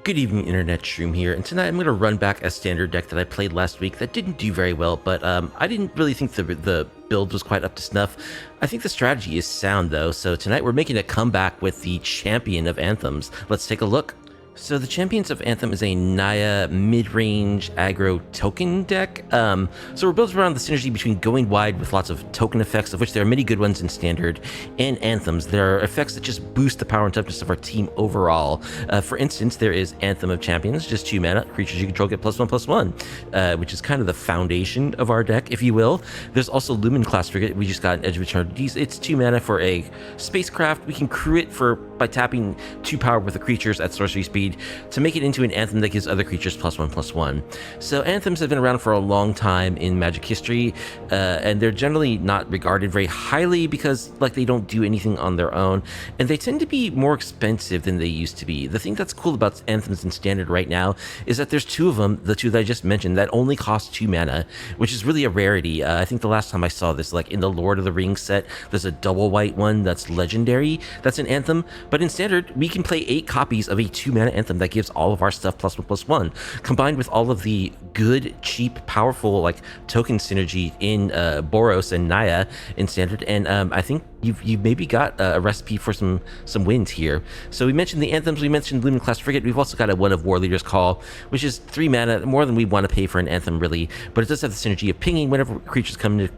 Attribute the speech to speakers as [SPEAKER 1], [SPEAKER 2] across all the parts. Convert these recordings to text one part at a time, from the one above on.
[SPEAKER 1] Good evening, Internet Shroom here, and tonight I'm going to run back a standard deck that I played last week that didn't do very well, but I didn't really think the build was quite up to snuff. I think the strategy is sound, though, so tonight we're making a comeback with the champion of Anthems. Let's take a look. So the Champions of Anthem is a Naya mid-range aggro token deck. So we're built around the synergy between going wide with lots of token effects, of which there are many good ones in Standard, and Anthems. There are effects that just boost the power and toughness of our team overall. For instance, there is Anthem of Champions, just 2 mana. Creatures you control get +1/+1, which is kind of the foundation of our deck, if you will. There's also Lumen-Class Frigate. We just got an Edge of Eternity. It's 2 mana for a spacecraft. We can crew it by tapping 2 power with the creatures at sorcery speed to make it into an Anthem that gives other creatures +1/+1. So Anthems have been around for a long time in Magic history, and they're generally not regarded very highly because they don't do anything on their own, and they tend to be more expensive than they used to be. The thing that's cool about Anthems in Standard right now is that there's 2 of them, the 2 that I just mentioned, that only cost 2 mana, which is really a rarity. I think the last time I saw this, in the Lord of the Rings set, there's a double white one that's legendary, that's an Anthem, but in Standard, we can play 8 copies of a 2 mana Anthem that gives all of our stuff +1/+1, combined with all of the good, cheap, powerful token synergy in Boros and Naya in Standard, and I think you've maybe got a recipe for some wins here. So we mentioned the Anthems, we mentioned Lumen-Class Frigate, we've also got one of War Leader's Call, which is 3 mana, more than we want to pay for an Anthem really, but it does have the synergy of pinging whenever creatures come to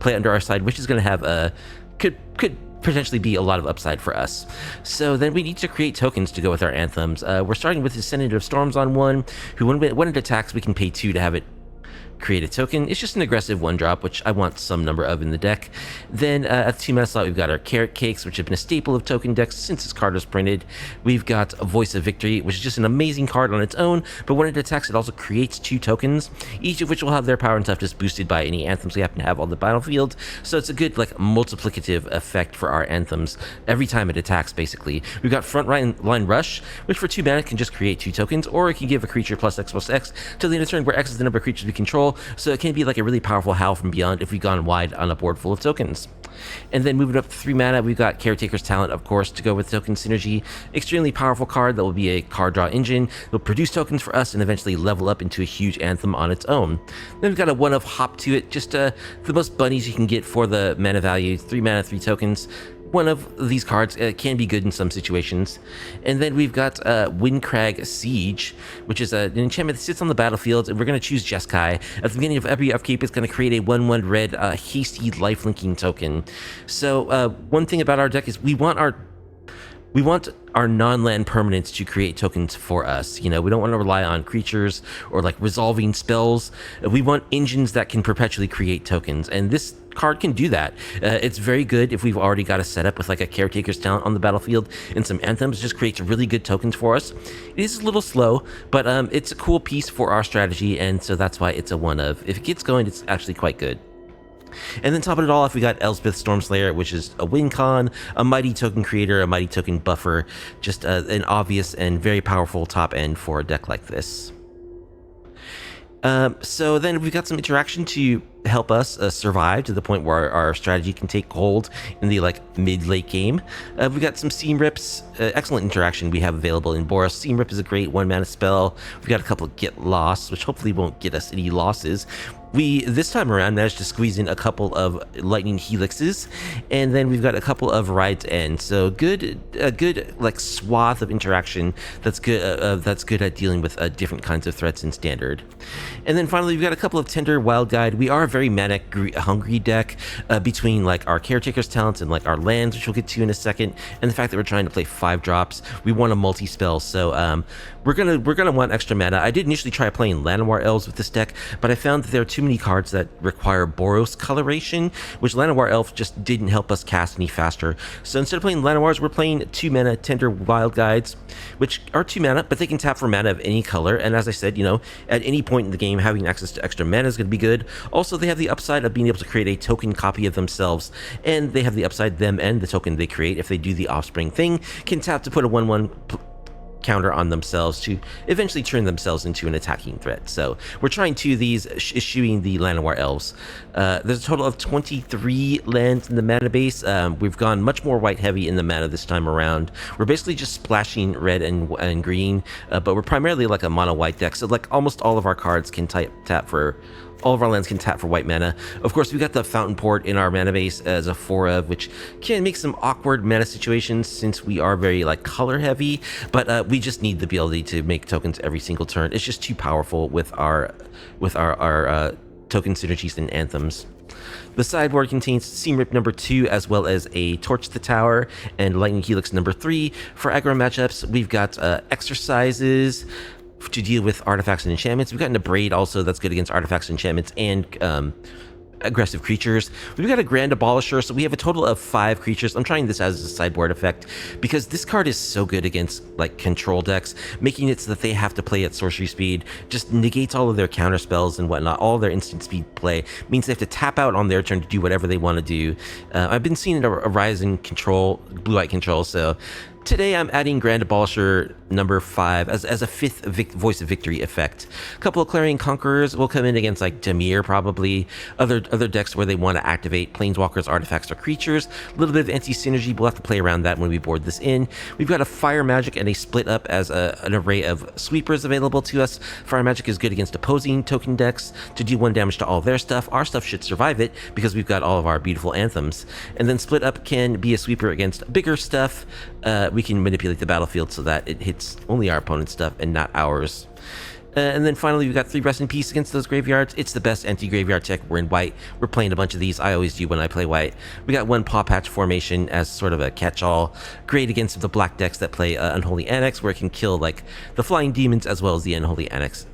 [SPEAKER 1] play under our side, which is going to have could potentially be a lot of upside for us. So then we need to create tokens to go with our Anthems. We're starting with Descendant of Storms on 1, who when it attacks, we can pay 2 to have it create a token. It's just an aggressive 1-drop, which I want some number of in the deck. Then at the 2 mana slot, we've got our Carrot Cakes, which have been a staple of token decks since this card was printed. We've got a Voice of Victory, which is just an amazing card on its own, but when it attacks, it also creates 2 tokens, each of which will have their power and toughness boosted by any Anthems we happen to have on the battlefield. So it's a good multiplicative effect for our Anthems every time it attacks, basically. We've got Frontline Rush, which for 2 mana can just create 2 tokens, or it can give a creature +X/+X till the end of turn, where X is the number of creatures we control. So it can be a really powerful Howl from Beyond if we've gone wide on a board full of tokens. And then moving up to 3 mana, we've got Caretaker's Talent, of course, to go with token synergy. Extremely powerful card that will be a card draw engine. It'll produce tokens for us and eventually level up into a huge Anthem on its own. Then we've got a 1-of Hop to it, just the most bunnies you can get for the mana value. 3 mana, 3 tokens. One of these cards can be good in some situations. And then we've got Windcrag Siege, which is an enchantment that sits on the battlefield, and we're going to choose Jeskai. At the beginning of every upkeep, it's going to create a 1/1 red hasty lifelinking token. So one thing about our deck is we want our non-land permanents to create tokens for us. We don't want to rely on creatures or resolving spells. We want engines that can perpetually create tokens, and this card can do that. It's very good if we've already got a setup with a Caretaker's Talent on the battlefield and some Anthems. It just creates really good tokens for us. It is a little slow, but it's a cool piece for our strategy, and so that's why it's a 1-of. If it gets going, it's actually quite good. And then topping it all off, we got Elspeth Stormslayer, which is a win con, a mighty token creator, a mighty token buffer, just an obvious and very powerful top end for a deck like this. So then we've got some interaction to help us survive to the point where our strategy can take hold in the mid-late game. We've got some Seam Rips, excellent interaction we have available in Boros. Seam Rip is a great 1-mana spell. We've got a couple of Get Lost, which hopefully won't get us any losses. We, this time around, managed to squeeze in a couple of Lightning Helixes, and then we've got a couple of Ride's End. So a good swath of interaction that's good at dealing with different kinds of threats in Standard. And then finally, we've got a couple of Tender Wild Guide. We are a very mana-hungry deck between our Caretaker's Talents and our lands, which we'll get to in a second, and the fact that we're trying to play 5-drops. We want a multi-spell, so we're gonna want extra mana. I did initially try playing Llanowar Elves with this deck, but I found that there are too many cards that require Boros coloration, which Llanowar Elf just didn't help us cast any faster. So instead of playing Llanowars, we're playing 2 mana Tender Wild Guides, which are 2 mana, but they can tap for mana of any color. And as I said, at any point in the game, having access to extra mana is going to be good. Also, they have the upside of being able to create a token copy of themselves, and they have the upside, them and the token they create, if they do the Offspring thing, can tap to put a 1/1 counter on themselves to eventually turn themselves into an attacking threat. So we're trying two of these, eschewing the Llanowar elves. There's a total of 23 lands in the mana base. We've gone much more white heavy in the mana this time around. We're basically just splashing red and green, but we're primarily like a mono white deck. So like almost all of our cards can tap for. All of our lands can tap for white mana. Of course, we got the Fountainport in our mana base as a 4 of, which can make some awkward mana situations since we are very like color heavy, but we just need the ability to make tokens every single turn. It's just too powerful with our token synergies and anthems. The sideboard contains Seam Rip number 2, as well as a Torch the Tower and Lightning Helix number 3. For aggro matchups, we've got exercises to deal with artifacts and enchantments. We've got an Abrade also that's good against artifacts and enchantments and aggressive creatures. We've got a Grand Abolisher, so we have a total of 5 creatures. I'm trying this as a sideboard effect because this card is so good against like control decks, making it so that they have to play at sorcery speed, just negates all of their counter spells and whatnot. All of their instant speed play means they have to tap out on their turn to do whatever they want to do. I've been seeing a rise in control, blue-white control, so today I'm adding Grand Abolisher number 5 as a 5th Voice of Victory effect. A couple of Clarion Conquerors will come in against like Dimir, probably. Other decks where they want to activate Planeswalkers, artifacts, or creatures. A little bit of anti-synergy, we'll have to play around that when we board this in. We've got a Fire Magic and a Split Up as an array of sweepers available to us. Fire Magic is good against opposing token decks to do 1 damage to all their stuff. Our stuff should survive it because we've got all of our beautiful anthems. And then Split Up can be a sweeper against bigger stuff. We can manipulate the battlefield so that it hits only our opponent's stuff and not ours. And then finally, we've got 3 Rest in Peace against those graveyards. It's the best anti-graveyard tech. We're in white. We're playing a bunch of these. I always do when I play white. We got 1 Paw Patch Formation as sort of a catch-all. Great against the black decks that play Unholy Annex, where it can kill like the Flying Demons as well as the Unholy Annex.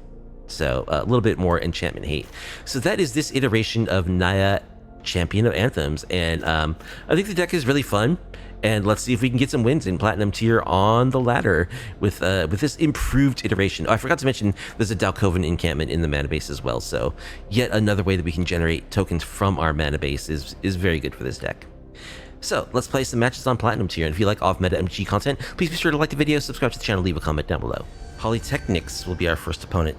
[SPEAKER 1] So a little bit more enchantment hate. So that is this iteration of Naya, Champion of Anthems. And I think the deck is really fun. And let's see if we can get some wins in Platinum tier on the ladder with this improved iteration. Oh, I forgot to mention there's a Dalkovan encampment in the mana base as well. So yet another way that we can generate tokens from our mana base is very good for this deck. So let's play some matches on Platinum tier. And if you like off-meta MG content, please be sure to like the video, subscribe to the channel, leave a comment down below. Polytechnics will be our first opponent,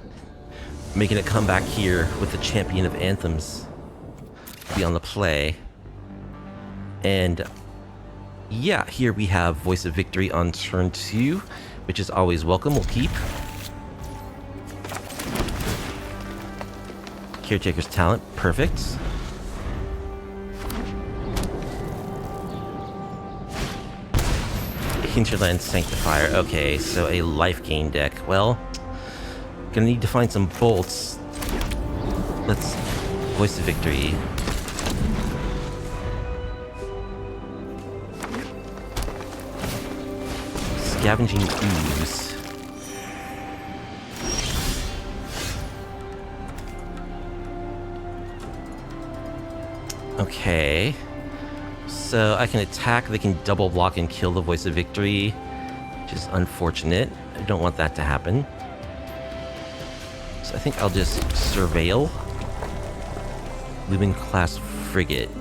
[SPEAKER 1] making a comeback here with the Champion of Anthems. Be on the play. And yeah, here we have Voice of Victory on turn 2, which is always welcome. We'll keep. Caretaker's Talent, perfect. Hinterland Sanctifier, okay, so a Lifegain deck. Well, gonna need to find some bolts. Let's Voice of Victory. Scavenging Ooze. Okay. So I can attack, they can double block and kill the Voice of Victory, which is unfortunate. I don't want that to happen. So I think I'll just Surveil. Lumen-Class Frigate.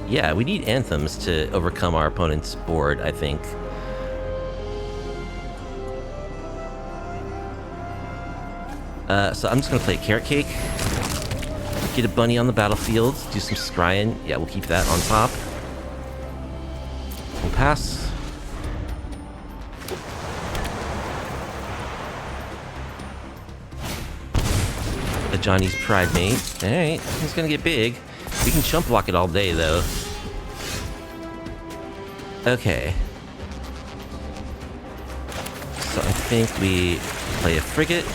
[SPEAKER 1] Yeah, we need Anthems to overcome our opponent's board, I think. So I'm just going to play Carrot Cake, get a bunny on the battlefield, do some scrying. Yeah, we'll keep that on top. We'll pass. A Johnny's Pride Mate. Alright, he's going to get big. We can chump block it all day, though. Okay. So I think we play a Frigate.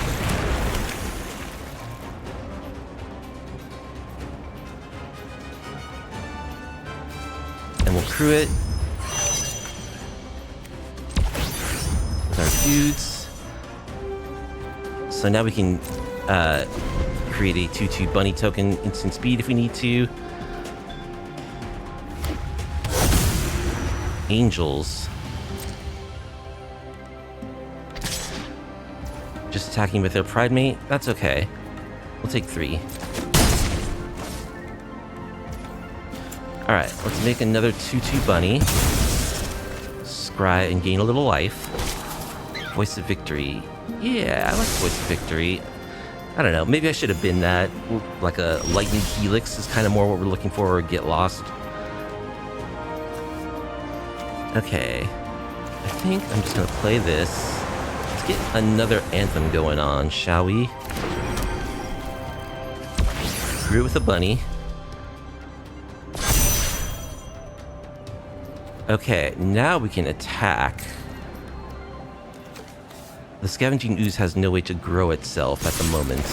[SPEAKER 1] And we'll crew it with our dudes. So now we can create a 2/2 bunny token instant speed if we need to. Angels. Just attacking with their Pride Mate. That's okay. We'll take 3. Alright, let's make another 2/2 bunny. Scry and gain a little life. Voice of Victory. Yeah, I like Voice of Victory. I don't know, maybe I should have been that. Like a Lightning Helix is kind of more what we're looking for, or Get Lost. Okay. I think I'm just gonna play this. Let's get another Anthem going on, shall we? Screw it with a bunny. Okay, now we can attack. The Scavenging Ooze has no way to grow itself at the moment.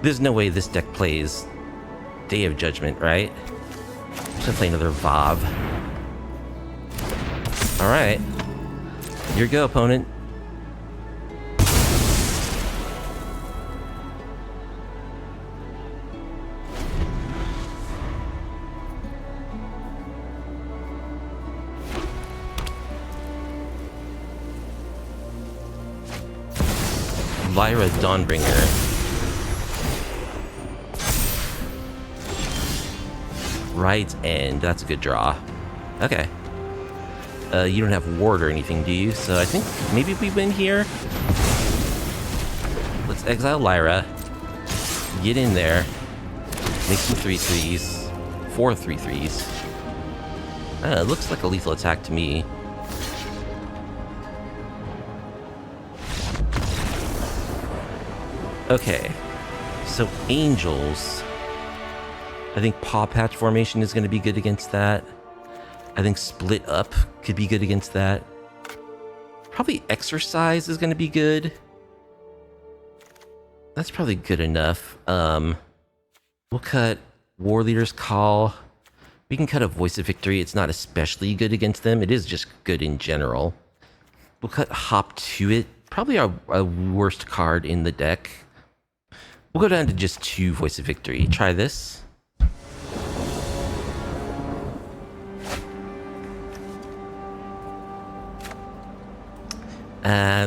[SPEAKER 1] There's no way this deck plays Day of Judgment, right? I'm gonna play another Vav. Alright. Here you go, opponent. Lyra Dawnbringer. Right end, that's a good draw. Okay. You don't have ward or anything, do you? So I think maybe we win here. Let's exile Lyra. Get in there. Make some 3/3s. 4 3/3s. It looks like a lethal attack to me. Okay. So Angels. I think Paw Patch formation is going to be good against that. I think Split Up could be good against that. Probably Exercise is going to be good. That's probably good enough. We'll cut War Leader's Call. We can cut a Voice of Victory. It's not especially good against them. It is just good in general. We'll cut Hop to it. Probably our worst card in the deck. We'll go down to just 2 Voice of Victory. Try this.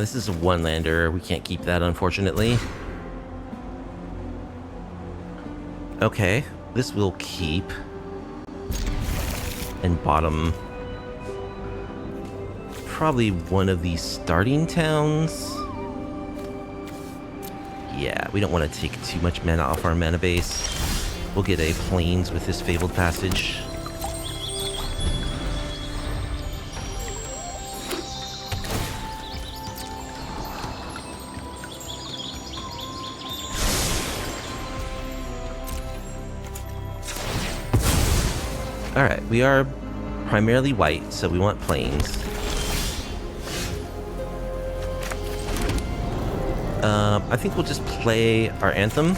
[SPEAKER 1] This is a 1-lander. We can't keep that, unfortunately. Okay, this will keep. And bottom. Probably one of these starting towns. Yeah, we don't want to take too much mana off our mana base. We'll get a Plains with this Fabled Passage. Alright, we are primarily white, so we want Plains. I think we'll just play our Anthem.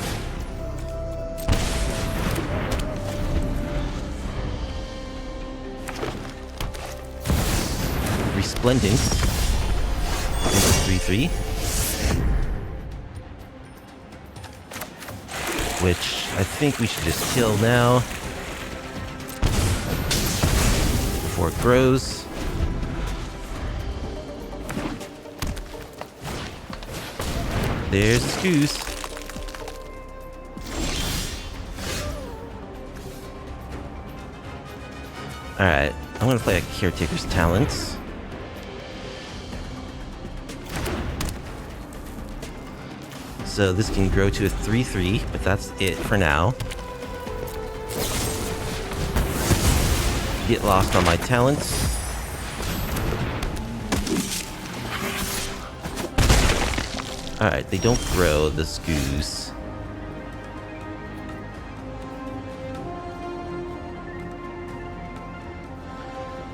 [SPEAKER 1] Resplendent. Into 3/3. Which I think we should just kill now. Before it grows. There's the Scoos. Alright, I'm gonna play a Caretaker's Talents. So this can grow to a 3/3, but that's it for now. Get lost on my talents. Alright, they don't grow the Scoos.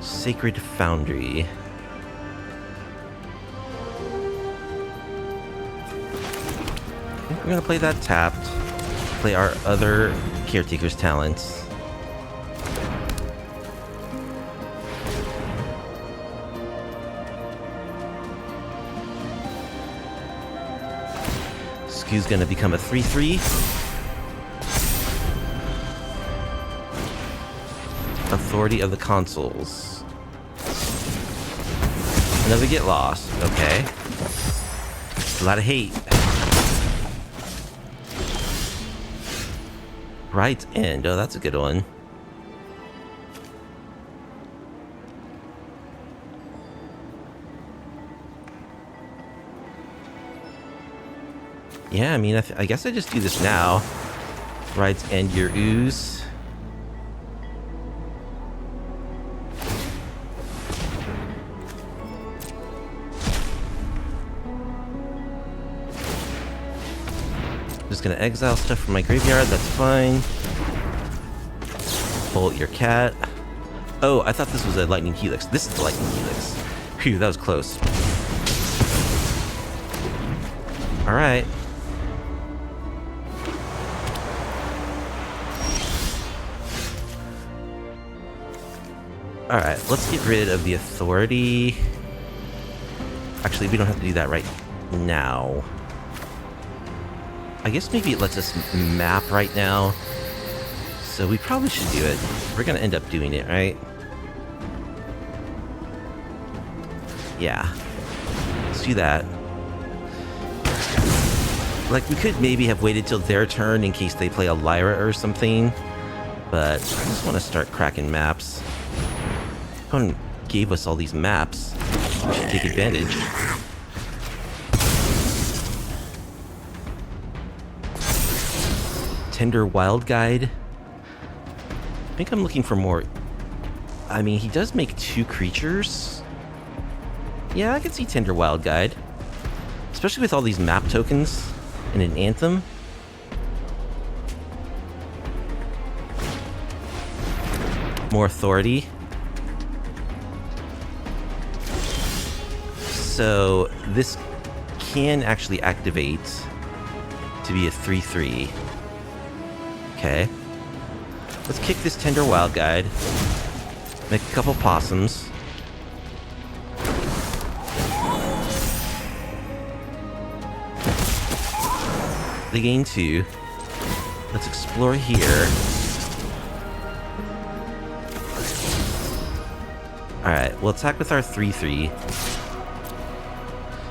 [SPEAKER 1] Sacred Foundry. I think we're gonna play that tapped. Play our other Caretaker's Talents. Who's gonna become a 3/3. Authority of the consuls. Another get lost. Okay. A lot of hate. Right end. Oh, that's a good one. Yeah, I mean, I guess I just do this now. Right end your ooze. Just gonna exile stuff from my graveyard, that's fine. Bolt your cat. Oh, I thought this was a lightning helix. This is the lightning helix. Phew, that was close. Alright. Alright, let's get rid of the authority. Actually, we don't have to do that right now. I guess maybe it lets us map right now. So we probably should do it. We're gonna end up doing it, right? Yeah. Let's do that. Like, we could maybe have waited till their turn in case they play a Lyra or something. But I just want to start cracking maps. Opponent gave us all these maps. We should take advantage. Tender Wild Guide. I think I'm looking for more. I mean, he does make 2 creatures. Yeah, I can see Tender Wild Guide. Especially with all these map tokens in an Anthem. More authority. So this can actually activate to be a 3/3. Okay. Let's kick this Tender Wild Guide. Make a couple possums. They gain 2. Let's explore here. Alright, we'll attack with our 3/3.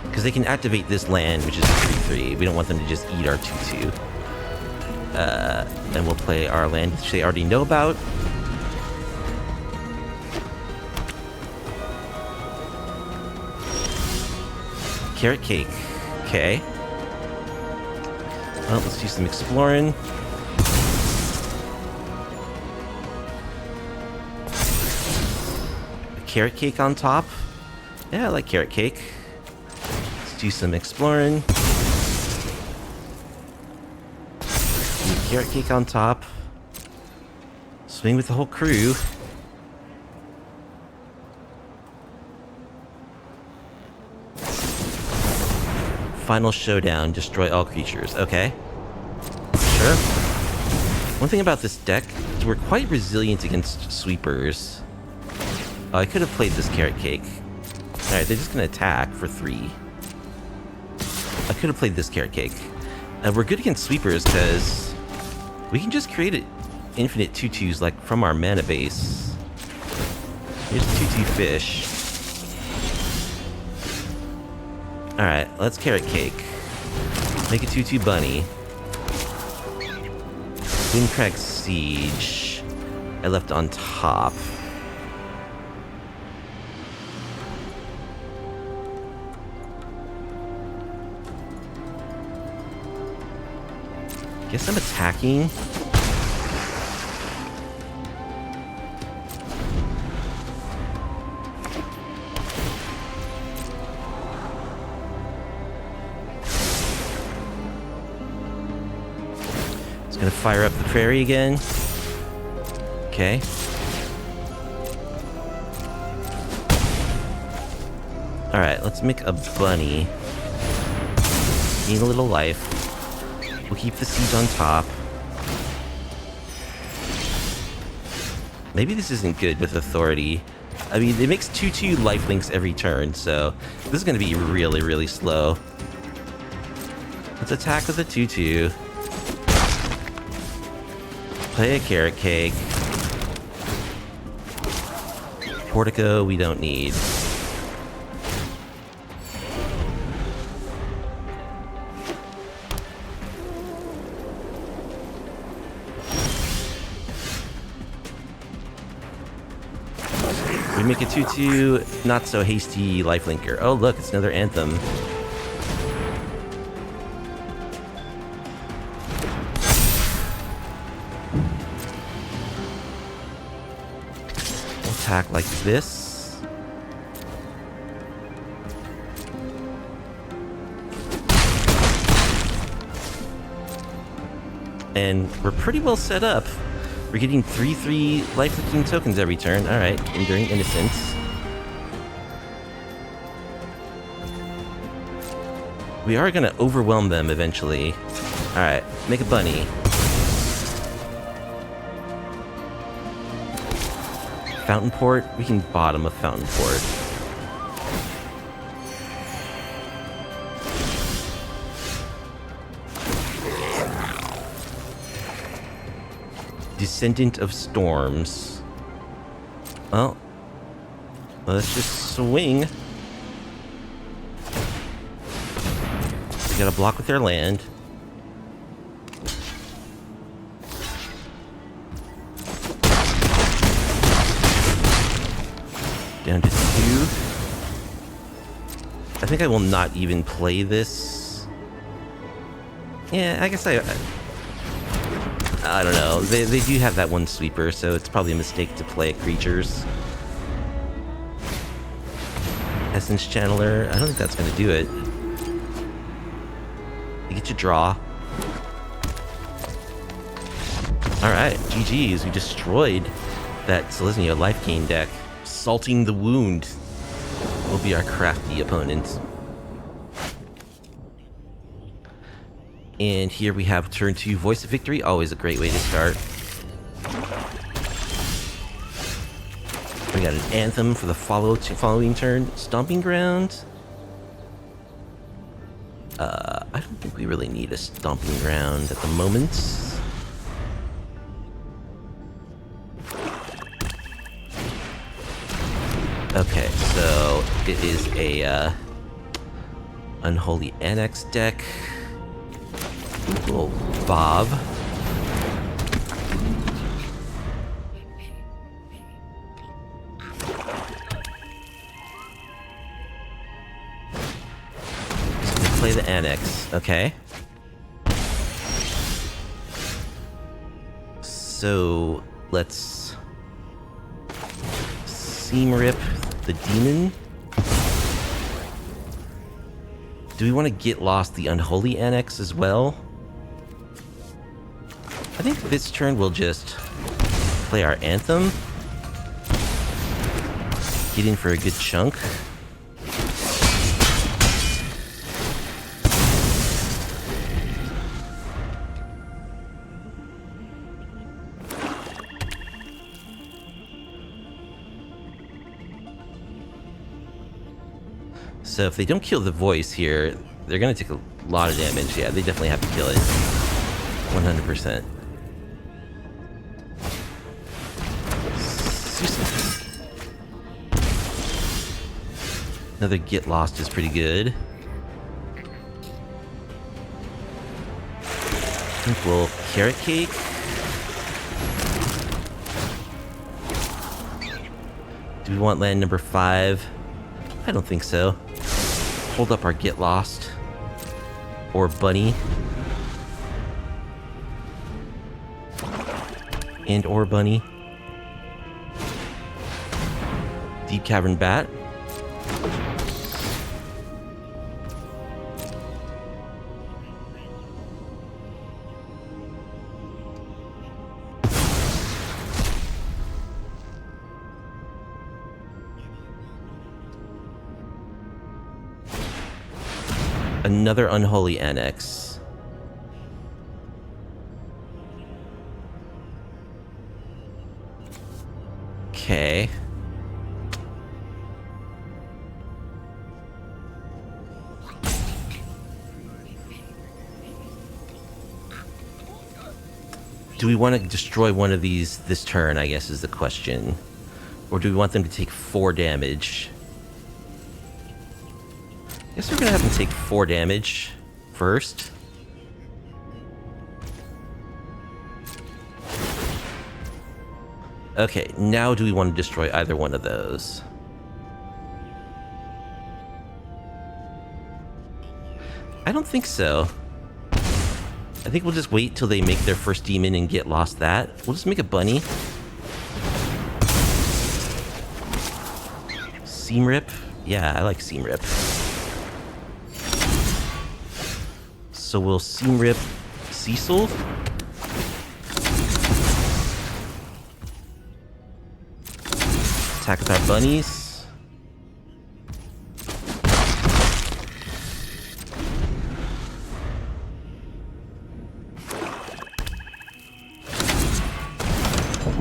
[SPEAKER 1] Because they can activate this land, which is a 3/3. We don't want them to just eat our 2/2. And we'll play our land, which they already know about. Carrot Cake. Okay. Well, let's do some exploring. A Carrot Cake on top. Yeah, I like Carrot Cake. Let's do some exploring. Carrot Cake on top. Swing with the whole crew. Final showdown. Destroy all creatures. Okay. Sure. One thing about this deck is we're quite resilient against sweepers. Oh, I could have played this Carrot Cake. Alright, they're just gonna attack for 3. I could have played this Carrot Cake. We're good against sweepers because we can just create an infinite 2/2s like from our mana base. Here's 2/2 fish. Alright, let's Carrot Cake. Make a 2/2 bunny. Windcrag Siege. I left on top. Guess I'm attacking. It's gonna fire up the prairie again. Okay. Alright, let's make a bunny. Need a little life. We'll keep the siege on top. Maybe this isn't good with authority. I mean, it makes 2/2 lifelinks every turn, so this is going to be really, really slow. Let's attack with a 2/2. Play a Carrot Cake. Portico, we don't need. We make a 2-2, not so hasty lifelinker. Oh look, it's another Anthem. Attack like this. And we're pretty well set up. We're getting 3/3 lifelinking tokens every turn. Alright, Enduring Innocence. We are gonna overwhelm them eventually. Alright, make a bunny. Fountainport? We can bottom a Fountainport. Descendant of Storms. Well, let's just swing. We gotta block with their land. Down to 2. I think I will not even play this. Yeah, I guess I don't know. They do have that one sweeper, so it's probably a mistake to play creatures. Essence Channeler. I don't think that's going to do it. You get your draw. Alright, GG's. We destroyed that Selesnya Lifegain deck. Salting the Wound will be our crafty opponent. And here we have turn 2 Voice of Victory, always a great way to start. We got an Anthem for the following turn. Stomping Ground. I don't think we really need a Stomping Ground at the moment. Okay, so it is a Unholy Annex deck. Little Bob. Play the Annex, okay. So let's Seam Rip the Demon. Do we want to get lost the Unholy Annex as well? I think this turn we'll just play our Anthem. Get in for a good chunk. So if they don't kill the voice here, they're going to take a lot of damage. Yeah, they definitely have to kill it. 100%. Another Get Lost is pretty good. I think we'll Carrot Cake. Do we want land number 5? I don't think so. Hold up our Get Lost. Or Bunny. And or Bunny. Deep Cavern Bat. Another Unholy Annex. Okay. Do we want to destroy one of these this turn, I guess is the question. Or do we want them to take 4 damage? Guess we're gonna have them take 4 damage first. Okay, now do we want to destroy either one of those? I don't think so. I think we'll just wait till they make their first demon and get lost that. We'll just make a bunny. Seam Rip? Yeah, I like Seam Rip. So we'll Seam Rip Cecil. Attack with our bunnies.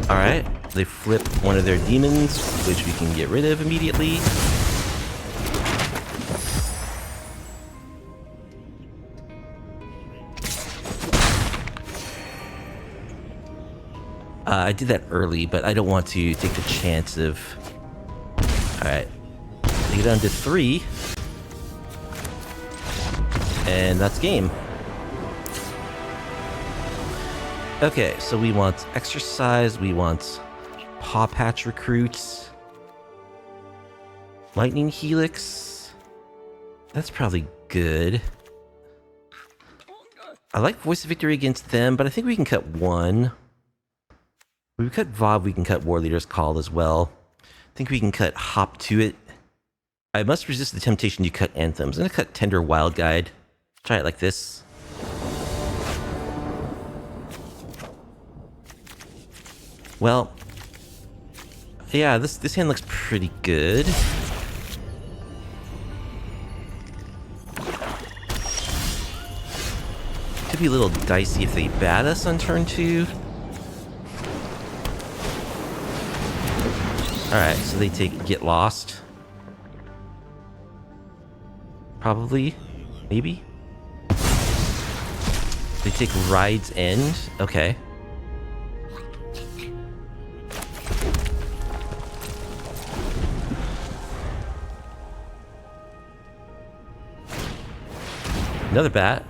[SPEAKER 1] Alright, they flip one of their demons, which we can get rid of immediately. I did that early, but I don't want to take the chance of... Alright, they get down to 3. And that's game. Okay, so we want exercise, we want paw patch recruits, lightning helix. That's probably good. I like voice of victory against them, but I think we can cut 1. If we cut Vob, we can cut War Leader's Call as well. I think we can cut Hop to it. I must resist the temptation to cut Anthems. I'm gonna cut Tender Wild Guide. Try it like this. Well, yeah, this hand looks pretty good. Could be a little dicey if they bat us on turn 2. Alright, so they take Get Lost. Probably. Maybe. They take Ride's End. Okay. Another bat.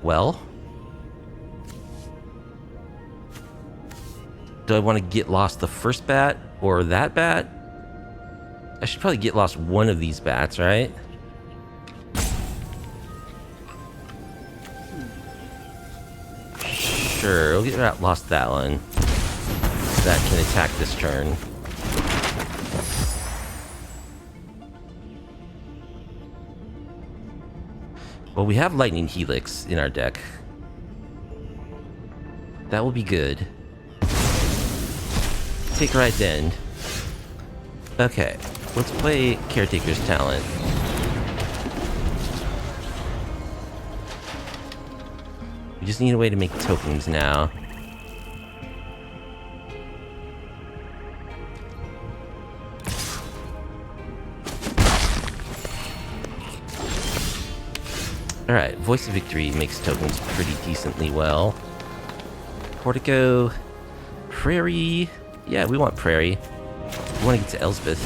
[SPEAKER 1] Well. Do I want to get lost the first bat or that bat? I should probably get lost one of these bats, right? Sure, we'll get lost that one. That can attack this turn. Well, we have Lightning Helix in our deck. That will be good. Take Ride's End. Okay, let's play Caretaker's Talent. We just need a way to make tokens now. Alright, Voice of Victory makes tokens pretty decently well. Portico, Prairie. Yeah, we want Prairie. We want to get to Elspeth.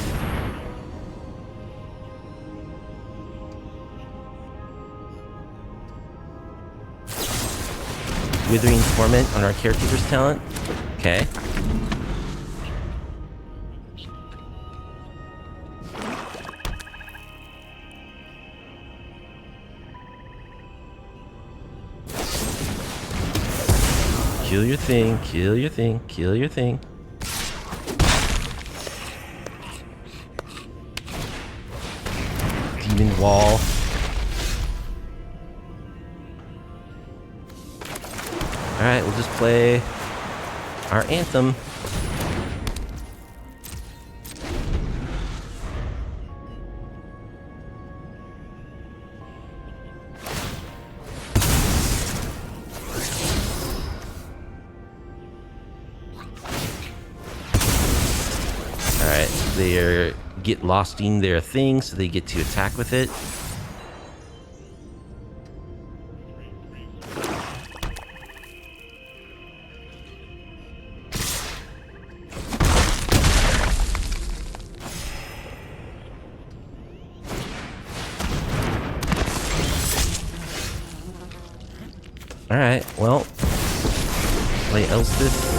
[SPEAKER 1] Withering Torment on our Caretaker's Talent. Okay. Kill your thing, kill your thing, kill your thing. Demon Wall. Alright, we'll just play our Anthem. Alright, they're get losting their thing, so they get to attack with it. Alright, well. Play Elspeth.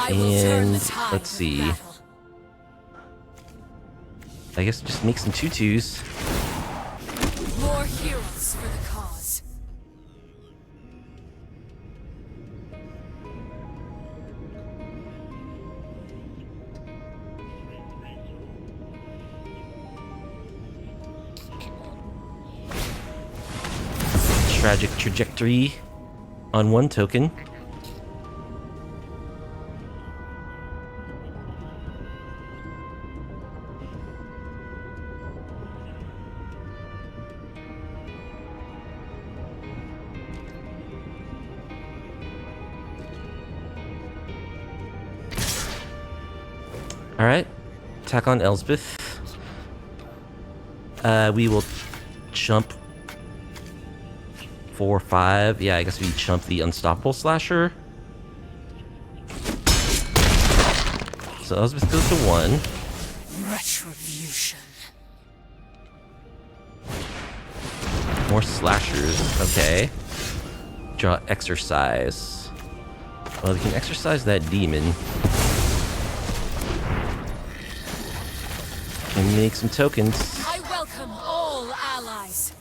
[SPEAKER 1] And let's see. I guess just make some tutus.
[SPEAKER 2] More heroes for the cause.
[SPEAKER 1] Tragic trajectory on one token. Alright, attack on Elspeth. We will chump 4, 5. Yeah, I guess we chump the Unstoppable Slasher. So Elspeth goes to 1.
[SPEAKER 2] Retribution.
[SPEAKER 1] More slashers, okay. Draw exercise. Well, we can exercise that demon. And make some tokens.
[SPEAKER 2] I welcome all allies.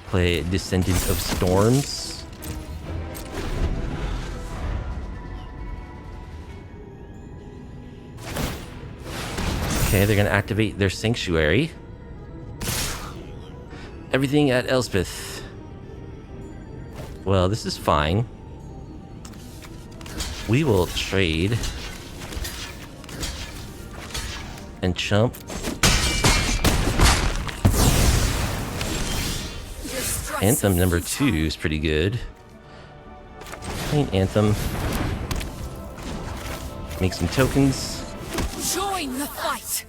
[SPEAKER 1] Play Descendant of Storms. Okay, they're gonna activate their Sanctuary. Everything at Elspeth. Well, this is fine. We will trade. And chump. Anthem number 2 is pretty good. Plain Anthem. Make some tokens.
[SPEAKER 2] Join the fight.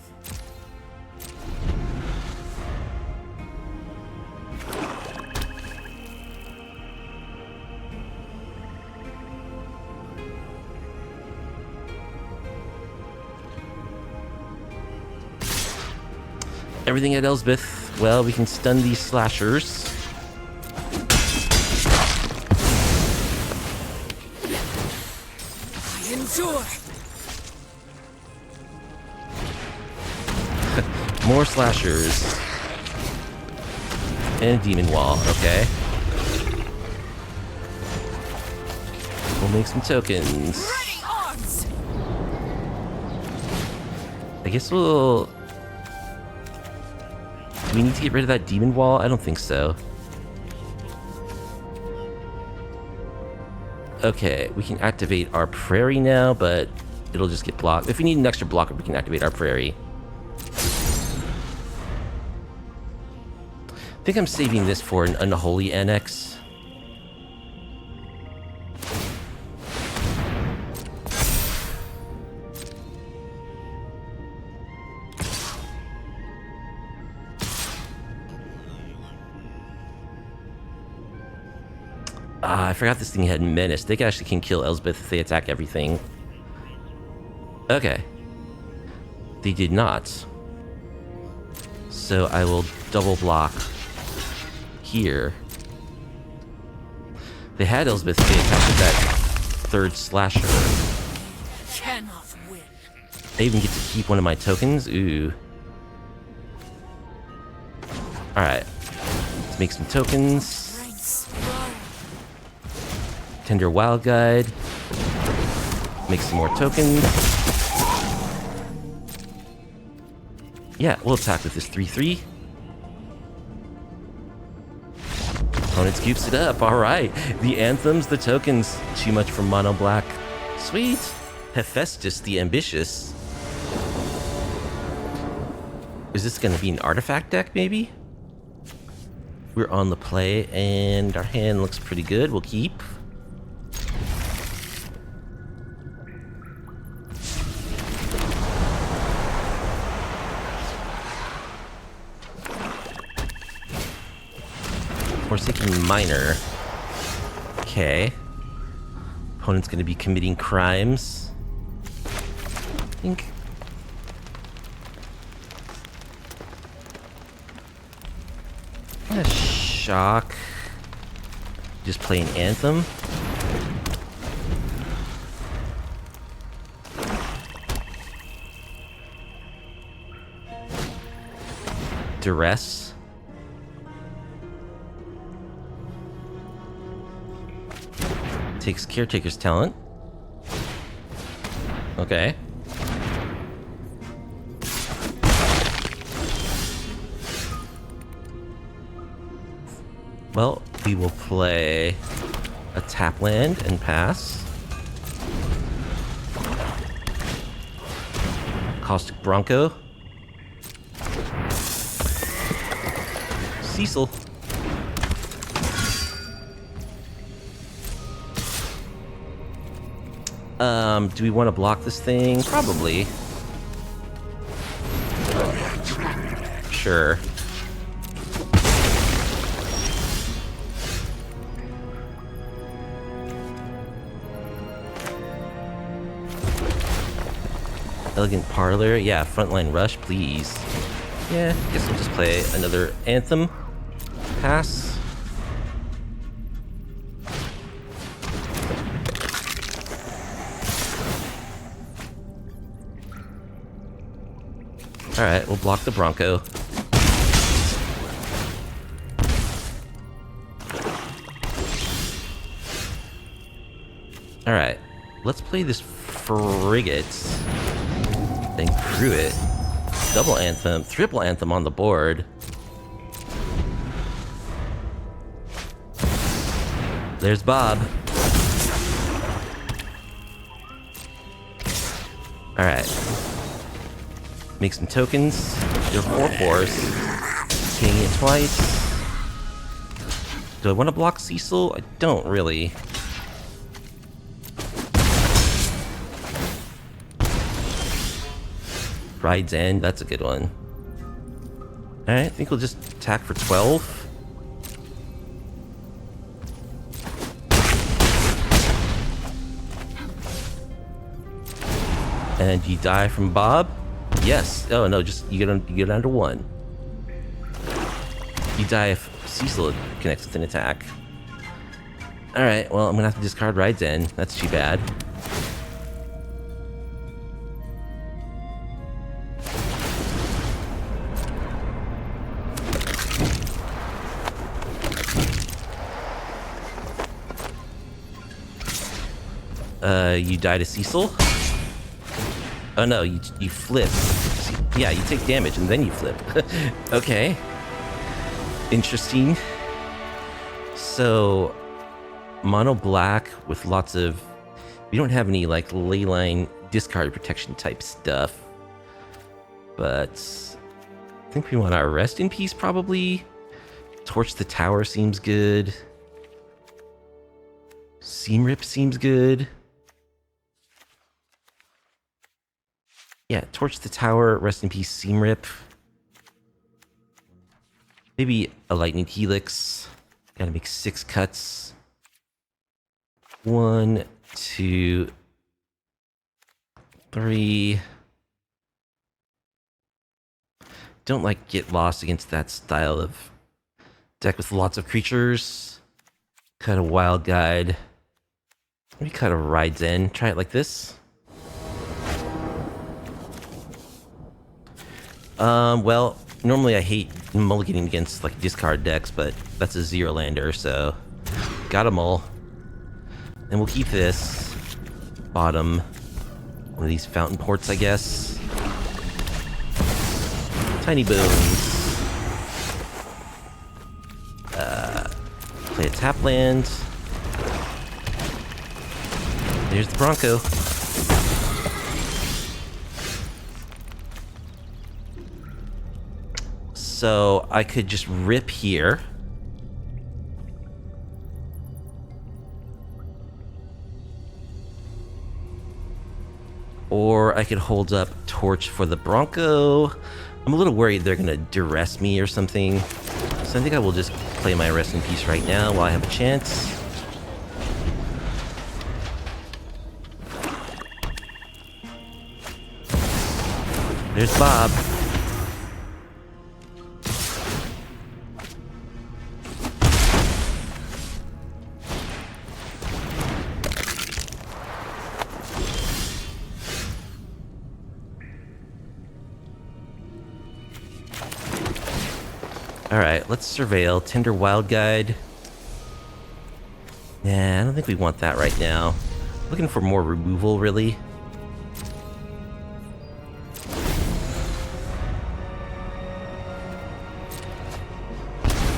[SPEAKER 1] Everything at Elspeth. Well, we can stun these slashers.
[SPEAKER 2] I endure.
[SPEAKER 1] More slashers. And a demon wall, okay. We'll make some tokens.
[SPEAKER 2] Ready arms.
[SPEAKER 1] I guess we'll... Do we need to get rid of that demon wall? I don't think so. Okay, we can activate our prairie now, but it'll just get blocked. If we need an extra blocker, we can activate our prairie. I think I'm saving this for an unholy annex. I forgot this thing had menace. They actually can kill Elspeth if they attack everything. Okay. They did not. So I will double block here. They had Elspeth, they attacked that third slasher.
[SPEAKER 2] Cannot win.
[SPEAKER 1] They even get to keep one of my tokens. Ooh. Alright. Let's make some tokens. Tender Wild Guide. Make some more tokens. Yeah, we'll attack with this 3/3. Opponent scoops it up. Alright. The Anthems, the tokens. Too much for mono black. Sweet. Hephaestus the Ambitious. Is this going to be an artifact deck, maybe? We're on the play, and our hand looks pretty good. We'll keep. Forsaken Miner. Okay. Opponent's going to be committing crimes. I think. I'm gonna shock. just play an Anthem. Duress. Takes Caretaker's talent. Okay. Well, we will play a tap land and pass. Caustic Bronco. Cecil. Do we want to block this thing? Probably. Sure. Elegant Parlor. Yeah, frontline rush, please. Yeah, guess we'll just play another Anthem. Pass. Alright, we'll block the Bronco. Alright, let's play this Frigate. Then crew it. Double Anthem, triple Anthem on the board. There's Bob. Alright. Make some tokens. You're 4/4s. Paying it twice. Do I want to block Cecil? I don't really. Ride's End, that's a good one. Alright, I think we'll just attack for 12. And you die from Bob? Yes. Oh no, just you get under 1. You die if Cecil connects with an attack. Alright, well I'm gonna have to discard Ride's End. That's too bad. You die to Cecil? Oh no, you flip. Yeah, you take damage and then you flip. Okay. Interesting. So, mono black with lots of... We don't have any, like, leyline discard protection type stuff. But... I think we want our Rest in Peace, probably. Torch the Tower seems good. Seam Rip seems good. Yeah, Torch the Tower, Rest in Peace, Seam Rip. Maybe a Lightning Helix. Gotta make 6 cuts. 1, 2, 3. Don't like get lost against that style of deck with lots of creatures. Cut a Wild Guide. Maybe cut a Ride's End. Try it like this. Well, normally I hate mulliganing against, like, discard decks, but that's a 0-lander, so... Got 'em all. And we'll keep this. Bottom. One of these Fountainports, I guess. Tiny Bones. Play a tap land. There's the Bronco. So I could just rip here. Or I could hold up Torch for the Bronco. I'm a little worried they're gonna duress me or something. So I think I will just play my Rest in Peace right now while I have a chance. There's Bob. Alright, let's surveil. Tender Wild Guide. Nah, I don't think we want that right now. Looking for more removal, really.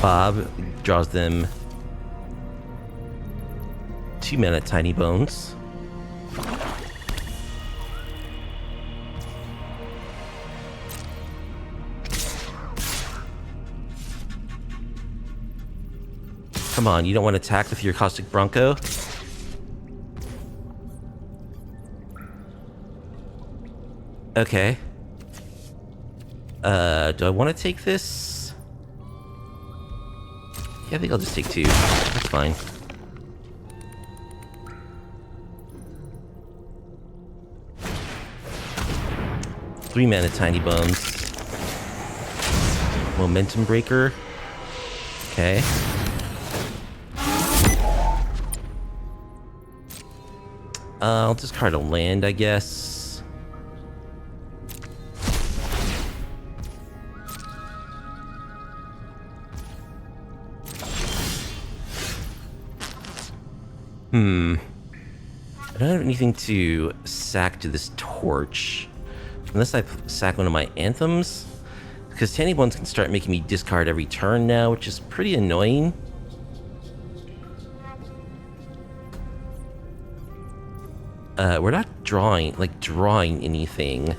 [SPEAKER 1] Bob draws them 2 mana Tiny Bones. Come on, you don't want to attack with your Caustic Bronco? Okay. Do I want to take this? Yeah, I think I'll just take 2. That's fine. Three mana Tiny Bones. Momentum Breaker. Okay. I'll discard a land, I guess. I don't have anything to sack to this torch. Unless I sack one of my Anthems. Because Tiny Bones can start making me discard every turn now, which is pretty annoying. We're not drawing anything.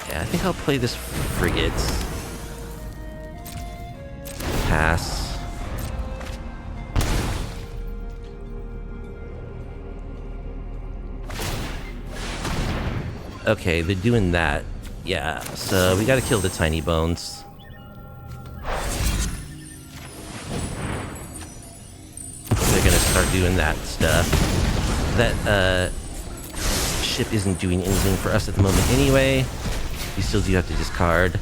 [SPEAKER 1] Yeah, I think I'll play this Frigate. Pass. Okay, they're doing that. Yeah, so we gotta kill the Tiny Bones. They're gonna start doing that stuff. That, ship isn't doing anything for us at the moment anyway. You still do have to discard.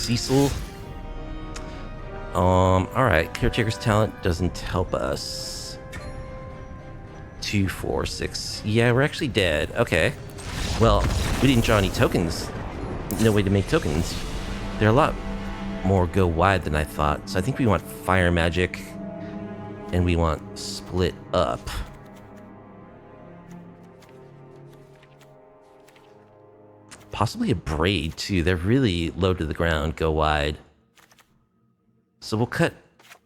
[SPEAKER 1] Cecil. Alright, Caretaker's talent doesn't help us. 2, 4, 6. Yeah, we're actually dead. Okay. Well, we didn't draw any tokens. No way to make tokens. They're a lot more go wide than I thought. So I think we want Fire Magic. And we want Split Up. Possibly a Braid, too. They're really low to the ground, go wide. So we'll cut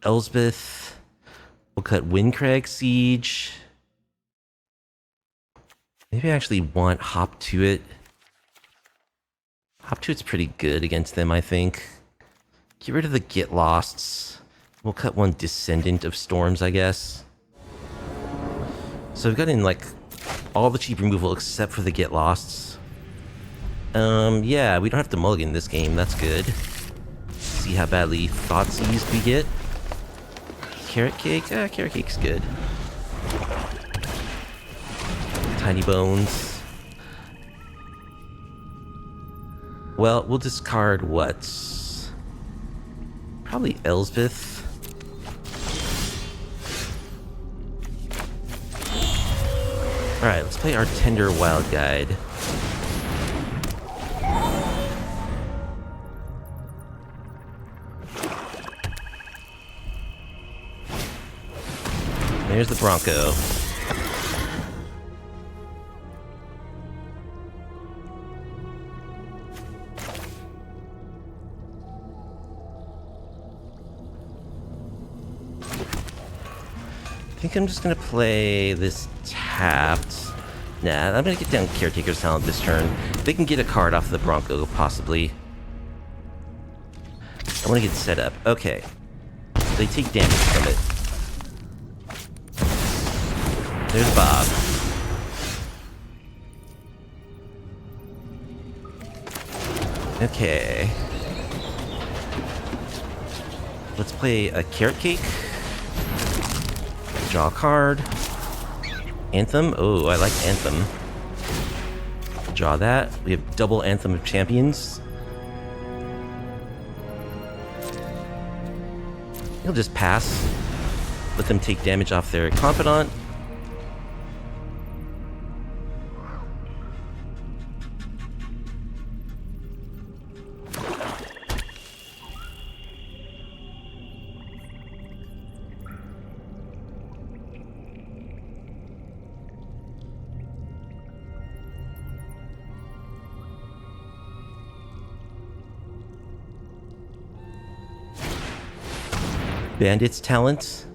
[SPEAKER 1] Elspeth. We'll cut Windcrag Siege. Maybe I actually want Hop to It. Hop to It's pretty good against them, I think. Get rid of the Get Losts. We'll cut one Descendant of Storms, I guess. So we've got in, like, all the cheap removal except for the Get Losts. Yeah, we don't have to mulligan this game. That's good. See how badly Thoughtseize we get. Carrot Cake? Carrot Cake's good. Tiny Bones. Well, we'll discard what? Probably Elspeth. Alright, let's play our Tender Wild Guide. There's the Bronco. I think I'm just gonna play this tapped. Nah, I'm gonna get down Caretaker's talent this turn. They can get a card off the Bronco, possibly. I wanna get set up. Okay. They take damage from it. There's Bob. Okay. Let's play a Carrot Cake. Draw a card. Anthem. Oh, I like Anthem. Draw that. We have double Anthem of Champions. He'll just pass. Let them take damage off their Confidant. Bandit's talent.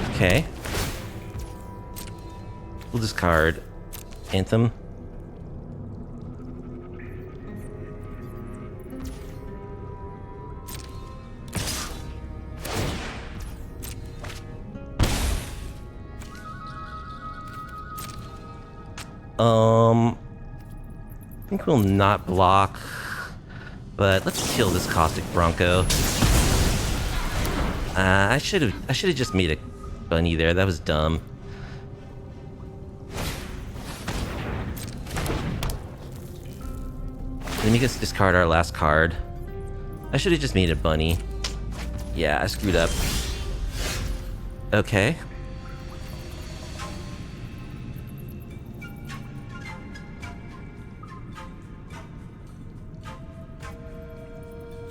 [SPEAKER 1] Okay. We'll discard Anthem. I think we'll not block. But let's kill this Caustic Bronco. I should have just made a bunny there. That was dumb. They make us discard our last card. I should have just made a bunny. Yeah, I screwed up. Okay.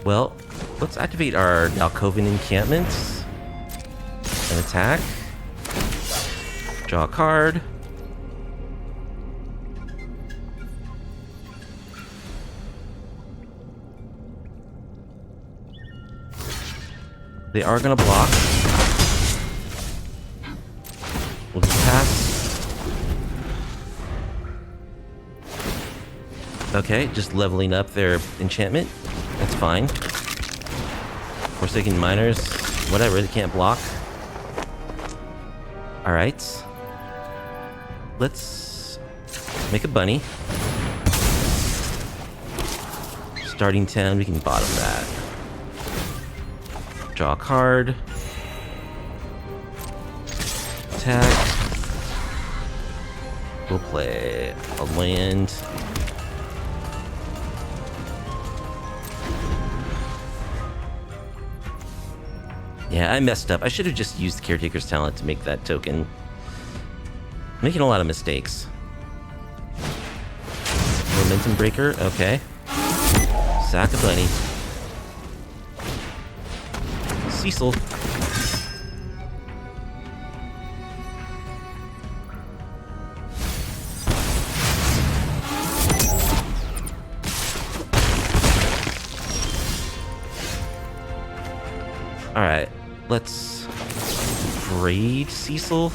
[SPEAKER 1] Well, let's activate our Dalkovan encampments and attack. Draw a card. They are gonna block. We'll just pass. Okay, just leveling up their enchantment. That's fine. Forsaken Miners, whatever, they can't block. Alright. Let's make a bunny. Starting town, we can bottom that. Draw a card. Attack. We'll play a land. Yeah, I messed up. I should have just used the Caretaker's talent to make that token. Making a lot of mistakes. Momentum Breaker, okay. Sack a bunny. Cecil. Alright, let's raid Cecil.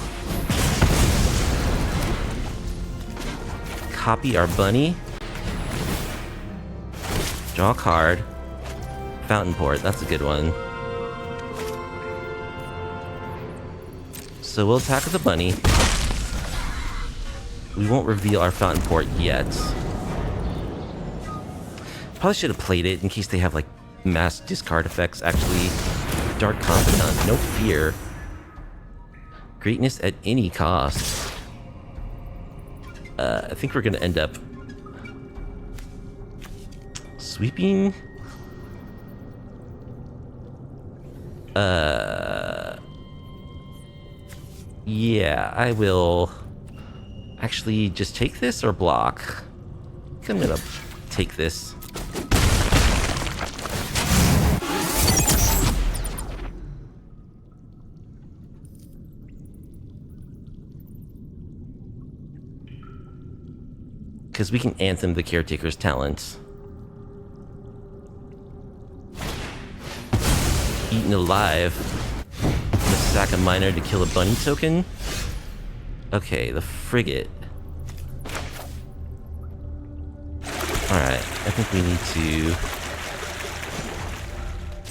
[SPEAKER 1] Copy our bunny. Draw a card. Fountainport, that's a good one. So we'll attack with the bunny. We won't reveal our Fountainport yet. Probably should have played it in case they have like mass discard effects. Actually, Dark Confidant, no fear. Greatness at any cost. I think we're gonna end up sweeping. Yeah, I will actually just take this or block. I think I'm gonna take this. Because we can Anthem the Caretaker's talent. Eaten alive. Gonna sack a miner to kill a bunny token. Okay, the Frigate. Alright, I think we need to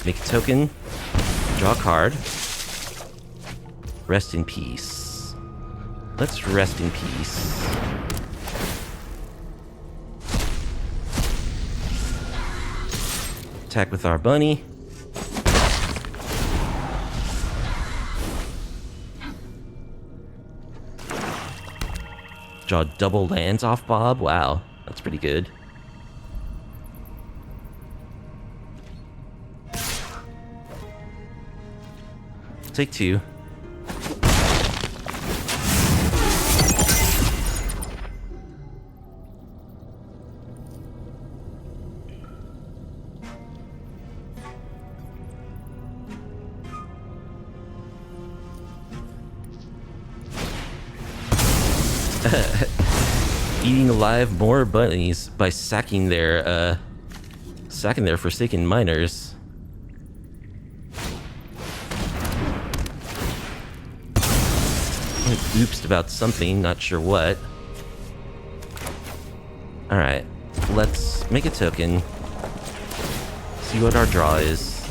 [SPEAKER 1] make a token. Draw a card. Rest in peace. Let's rest in peace. Attack with our bunny. Draw double lands off Bob. Wow, that's pretty good. Take 2. Eating alive more bunnies by sacking their forsaken miners. Oops about something, not sure what. Alright, let's make a token. See what our draw is.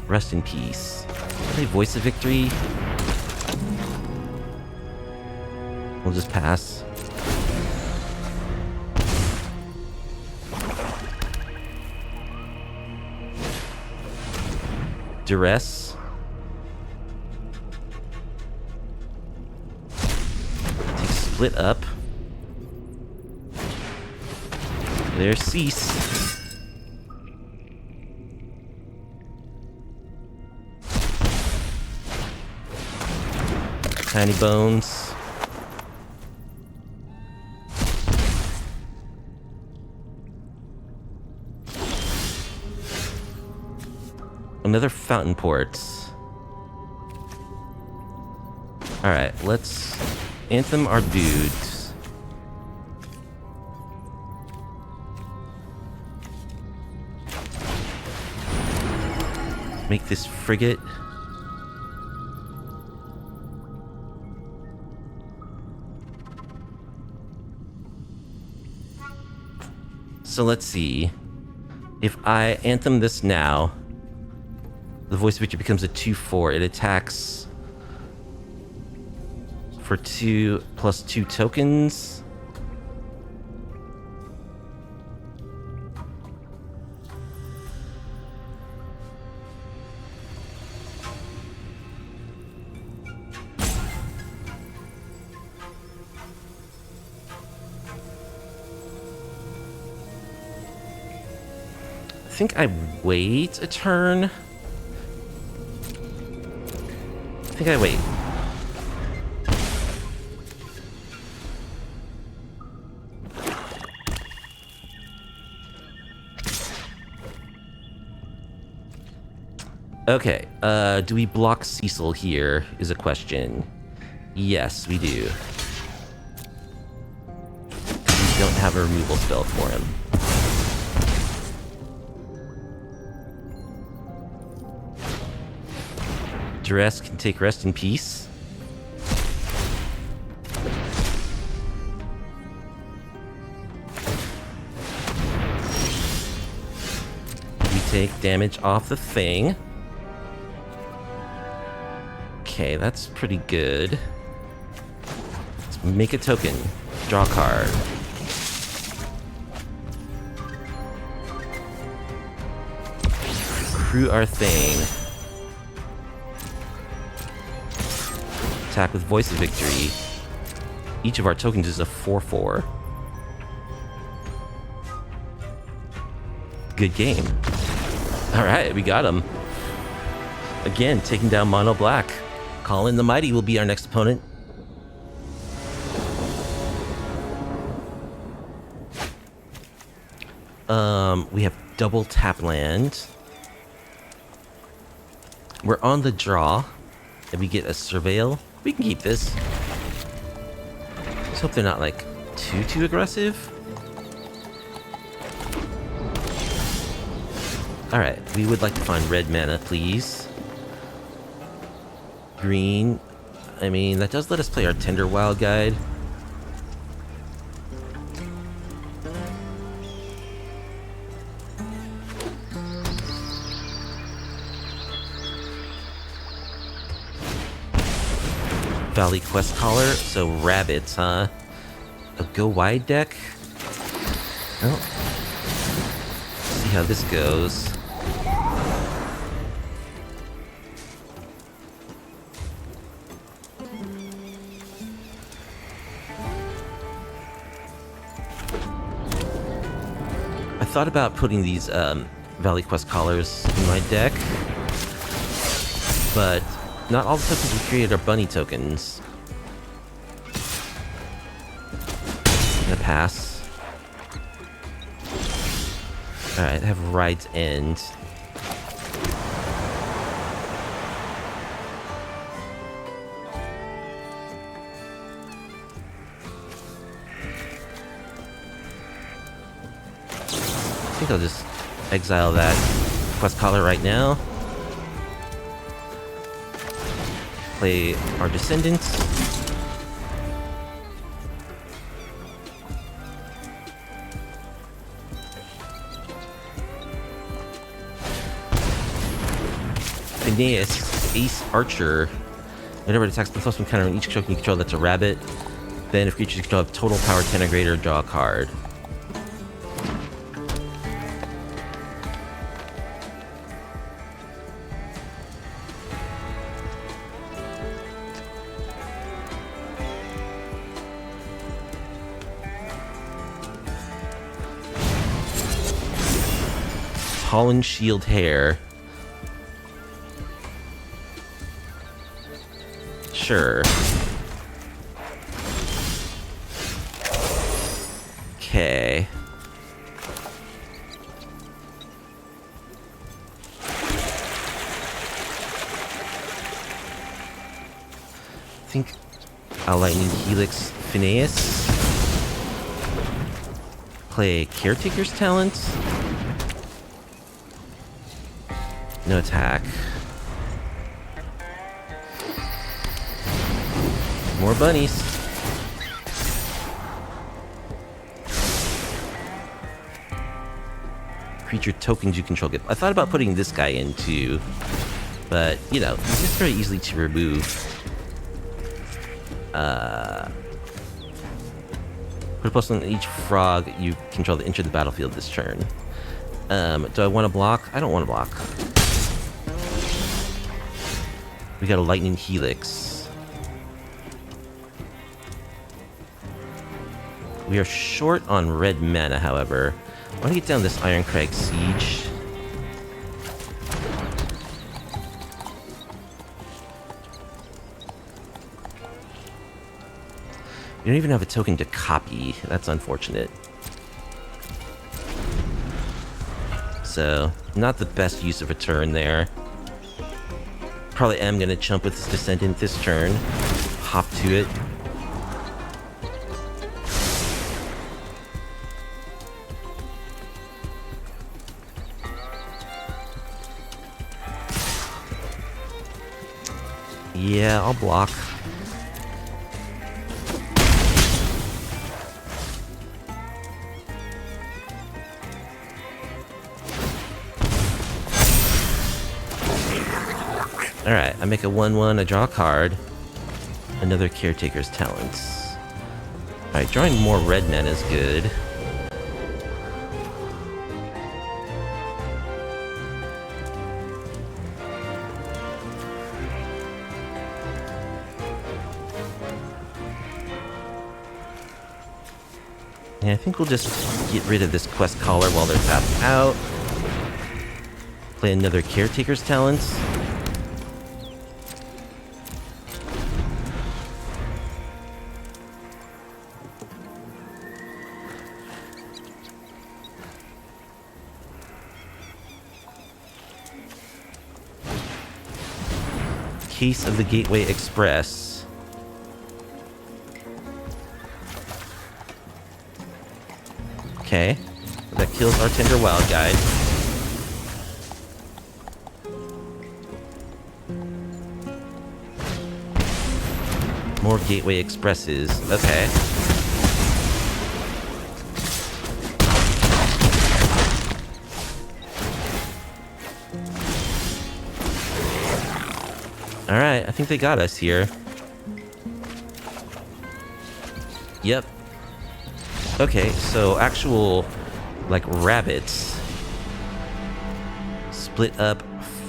[SPEAKER 1] Rest in peace. Play Voice of Victory. We'll just pass. Duress. Take Split Up. There's Cease. Tiny Bones. Another Fountainport. Alright, let's Anthem our dudes. Make this Frigate. So let's see. If I Anthem this now, the Voice of Victory becomes a 2/4. It attacks for 2 plus 2 tokens. I think I wait a turn. I think I wait. Okay, do we block Cecil here is a question. Yes, we do. We don't have a removal spell for him. Duress can take Rest in Peace. We take damage off the thing. Okay, that's pretty good. Let's make a token. Draw a card. Crew our thing. Attack with Voice of Victory. Each of our tokens is a 4/4. Good game. Alright, we got him. Again, taking down Mono Black. Colin the Mighty will be our next opponent. We have double tap land. We're on the draw. And we get a Surveil. We can keep this. Let's hope they're not, like, too aggressive. Alright, we would like to find red mana, please. Green. I mean, that does let us play our Tender Wild Guide. Valley Quest Caller, so rabbits, huh? A go wide deck? Well, see how this goes. thought about putting these Valley Quest collars in my deck, but not all the tokens we created are bunny tokens. I'm gonna pass. Alright, I have Ride's End. I think I'll just exile that quest collar right now. Play our Descendants. Phineas, Ace Archer. Whenever it attacks the plus one counter on each token you control that's a rabbit, then if creatures you control have total power 10 or greater, draw a card. Pollen Shield Hair. Sure. Okay. I think I'll Lightning Helix Phineas. Play Caretaker's Talent. No attack. More bunnies. Creature tokens you control get. I thought about putting this guy in too, but you know, he's just very easily to remove. Put a plus on each frog you control to enter the battlefield this turn. Do I want to block? I don't want to block. We got a Lightning Helix. We are short on red mana, however. I want to get down this Ironcrag Siege. We don't even have a token to copy. That's unfortunate. So, not the best use of a turn there. Probably am going to chump with this Descendant this turn. Hop to it. Yeah, I'll block. Alright, I make a 1/1, I draw a card. Another Caretaker's Talents. Alright, drawing more red mana is good. Yeah, I think we'll just get rid of this quest collar while they're tapped out. Play another Caretaker's Talents. Case of the Gateway Express. Okay. That kills our Tender Wild Guide. More Gateway Expresses. Okay. Alright, I think they got us here. Yep. Okay, so actual, like, rabbits. Split up,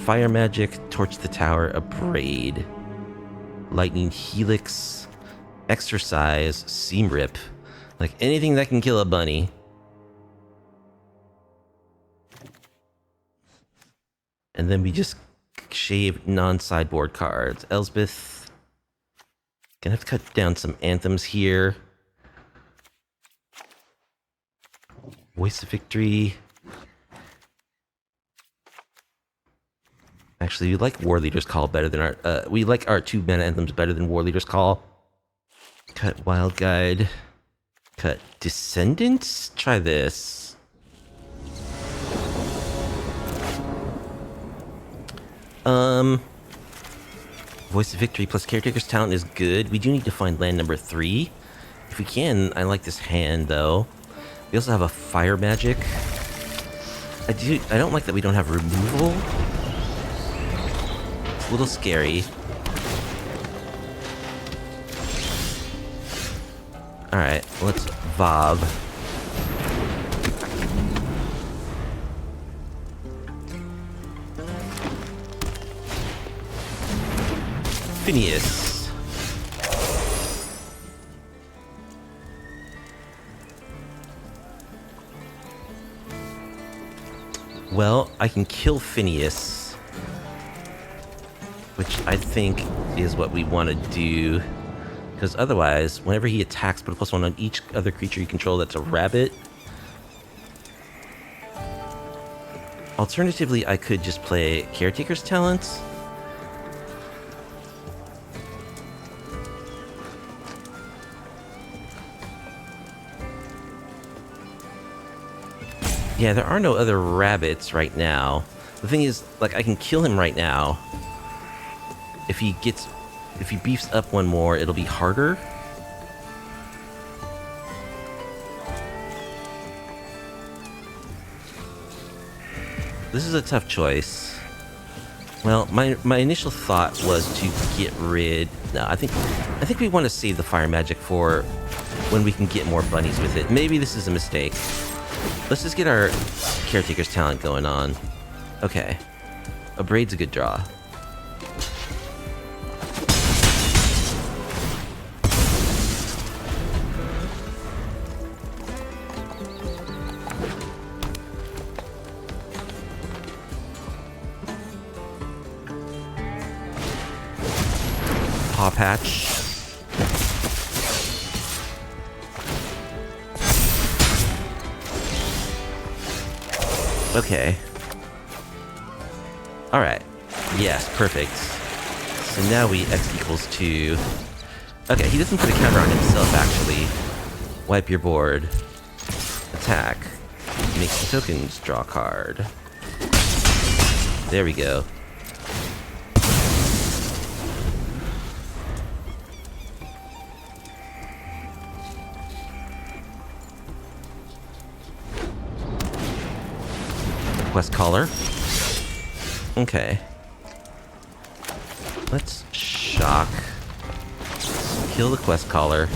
[SPEAKER 1] Fire Magic, Torch the Tower, Abrade. Lightning Helix, Exercise, Seam Rip. Like, anything that can kill a bunny. And then we just shave non-sideboard cards. Elspeth. Gonna have to cut down some Anthems here. Voice of Victory. Actually, we like War Leader's Call better than our... we like our 2-mana Anthems better than War Leader's Call. Cut Wild Guide. Cut Descendants? Try this. Voice of Victory plus Caretaker's Talent is good. We do need to find land number 3. If we can, I like this hand, though. We also have a Fire Magic. I don't like that we don't have removal. It's a little scary. Alright, let's Vob. Phineas. Well, I can kill Phineas, which I think is what we want to do, because otherwise, whenever he attacks, put a +1 on each other creature you control that's a rabbit. Alternatively, I could just play Caretaker's Talents. Yeah, there are no other rabbits right now. The thing is, like, I can kill him right now. If he beefs up one more, it'll be harder. This is a tough choice. Well, my initial thought was to get rid... No, I think we want to save the Fire Magic for when we can get more bunnies with it. Maybe this is a mistake. Let's just get our Caretaker's Talent going on. Okay. A Braid's a good draw. Paw Patch. Okay. Alright. Yes, perfect. So now we X equals 2. Okay, he doesn't put a counter on himself, actually. Wipe your board. Attack. Make some tokens. Draw a card. There we go. Quest Caller. Okay. Let's shock. Kill the Quest Caller.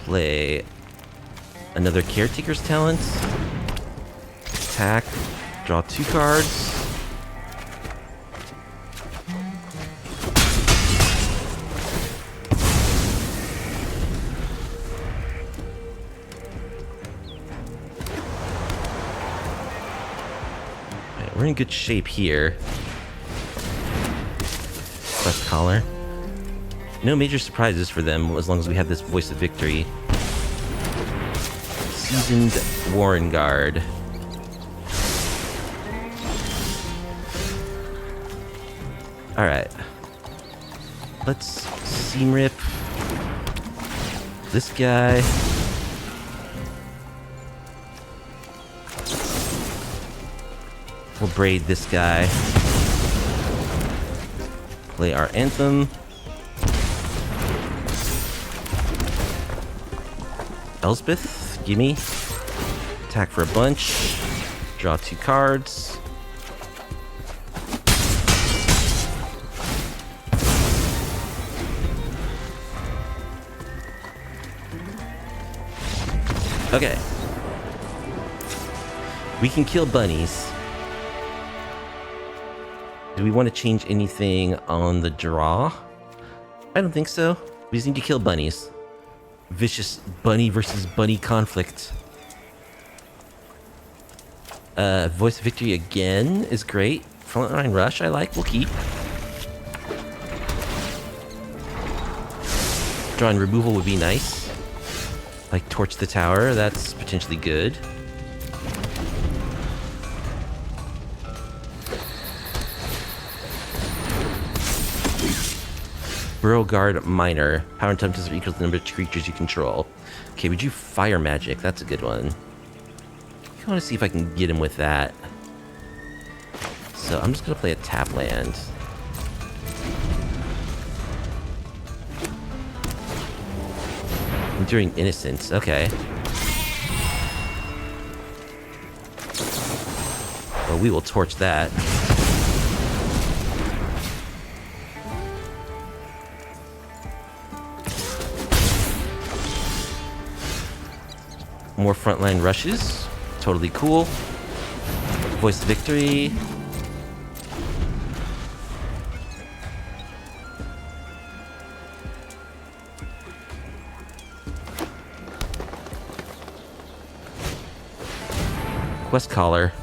[SPEAKER 1] Play another Caretaker's Talent. Attack. Draw 2 cards. We're in good shape here. Quest Caller. No major surprises for them as long as we have this Voice of Victory. Seasoned Warren Guard. Alright. Let's Seam Rip this guy. We'll Braid this guy. Play our Anthem. Elspeth, gimme. Attack for a bunch. Draw 2 cards. Okay. We can kill bunnies. Do we want to change anything on the draw? I don't think so. We just need to kill bunnies. Vicious bunny versus bunny conflict. Voice of Victory again is great. Frontline Rush I like, we'll keep. Drawing removal would be nice. Like Torch the Tower, that's potentially good. Burrow Guard Minor. Power and toughness are equal to the number of creatures you control. Okay, we do Fire Magic. That's a good one. I want to see if I can get him with that. So I'm just going to play a tap land. Enduring Innocence. Okay. Well, we will torch that. More frontline rushes. Totally cool. Voice of Victory. Quest Caller.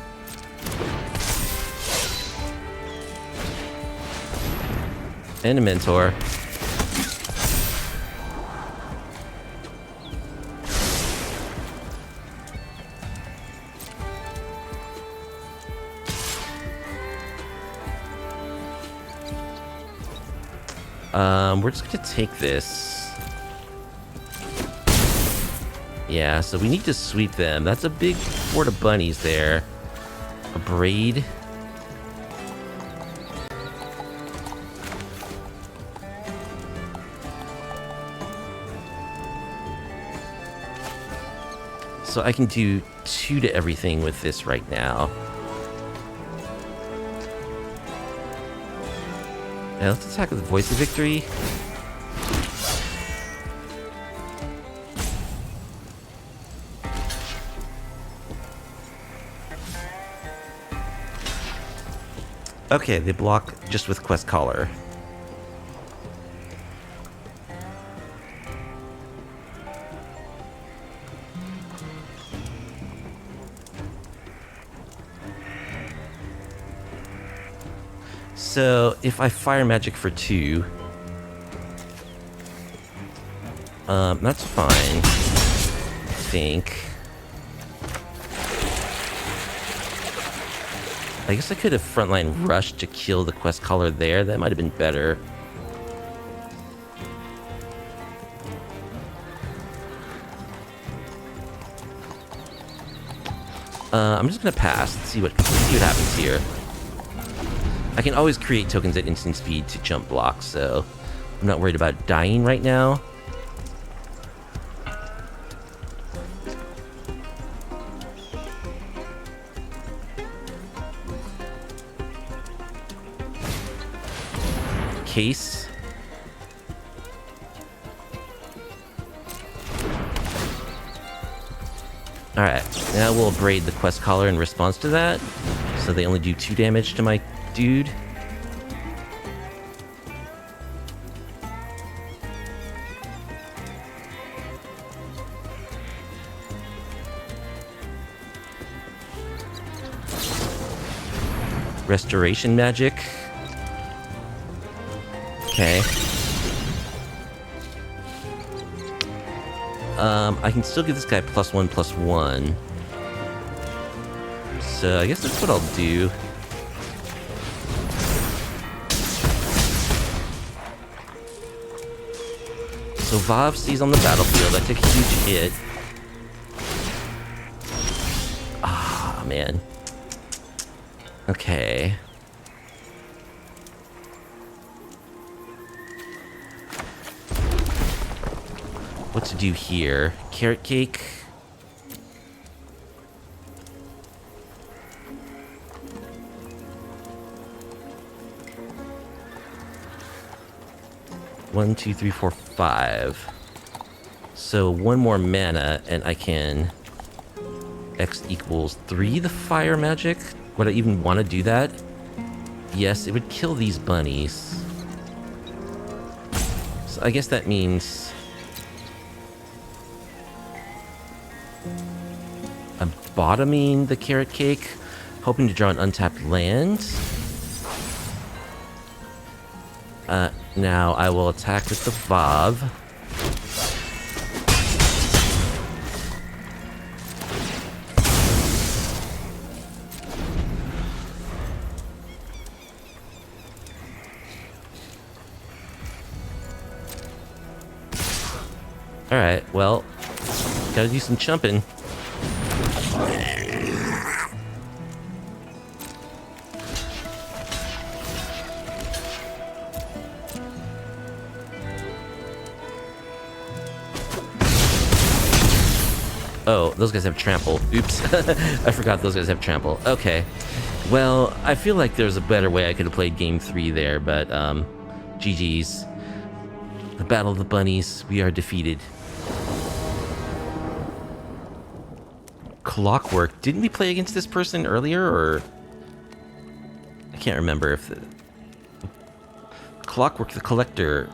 [SPEAKER 1] And a Mentor. We're just gonna take this. Yeah, so we need to sweep them. That's a big horde of bunnies there. A braid. So I can do 2 to everything with this right now. Now let's attack with Voice of Victory. Okay, they block just with Quest Caller. So, if I Fire Magic for 2... that's fine. I think. I guess I could have Frontline Rushed to kill the Quest Caller there. That might have been better. I'm just gonna pass and see what happens here. I can always create tokens at instant speed to jump blocks, so I'm not worried about dying right now. Case. Alright, now we'll braid the Quest Caller in response to that, so they only do 2 damage to my dude. Restoration Magic. Okay. I can still give this guy +1/+1. So I guess that's what I'll do. So Vav stays on the battlefield. I take a huge hit. Ah, man. Okay. What to do here? Carrot Cake. One, two, three, four, 5. So 1 more mana, and I can X equals 3 the Fire Magic. Would I even want to do that? Yes, it would kill these bunnies. So I guess that means I'm bottoming the Carrot Cake, Hoping to draw an untapped land. Now I will attack with the Vav. Alright, well, gotta do some chumping. Oh, those guys have trample. Oops. I forgot those guys have trample. Okay. Well, I feel like there's a better way I could have played game 3 there, but, GG's. The Battle of the Bunnies, we are defeated. Clockwork. Didn't we play against this person earlier, or... I can't remember if the... Clockwork the Collector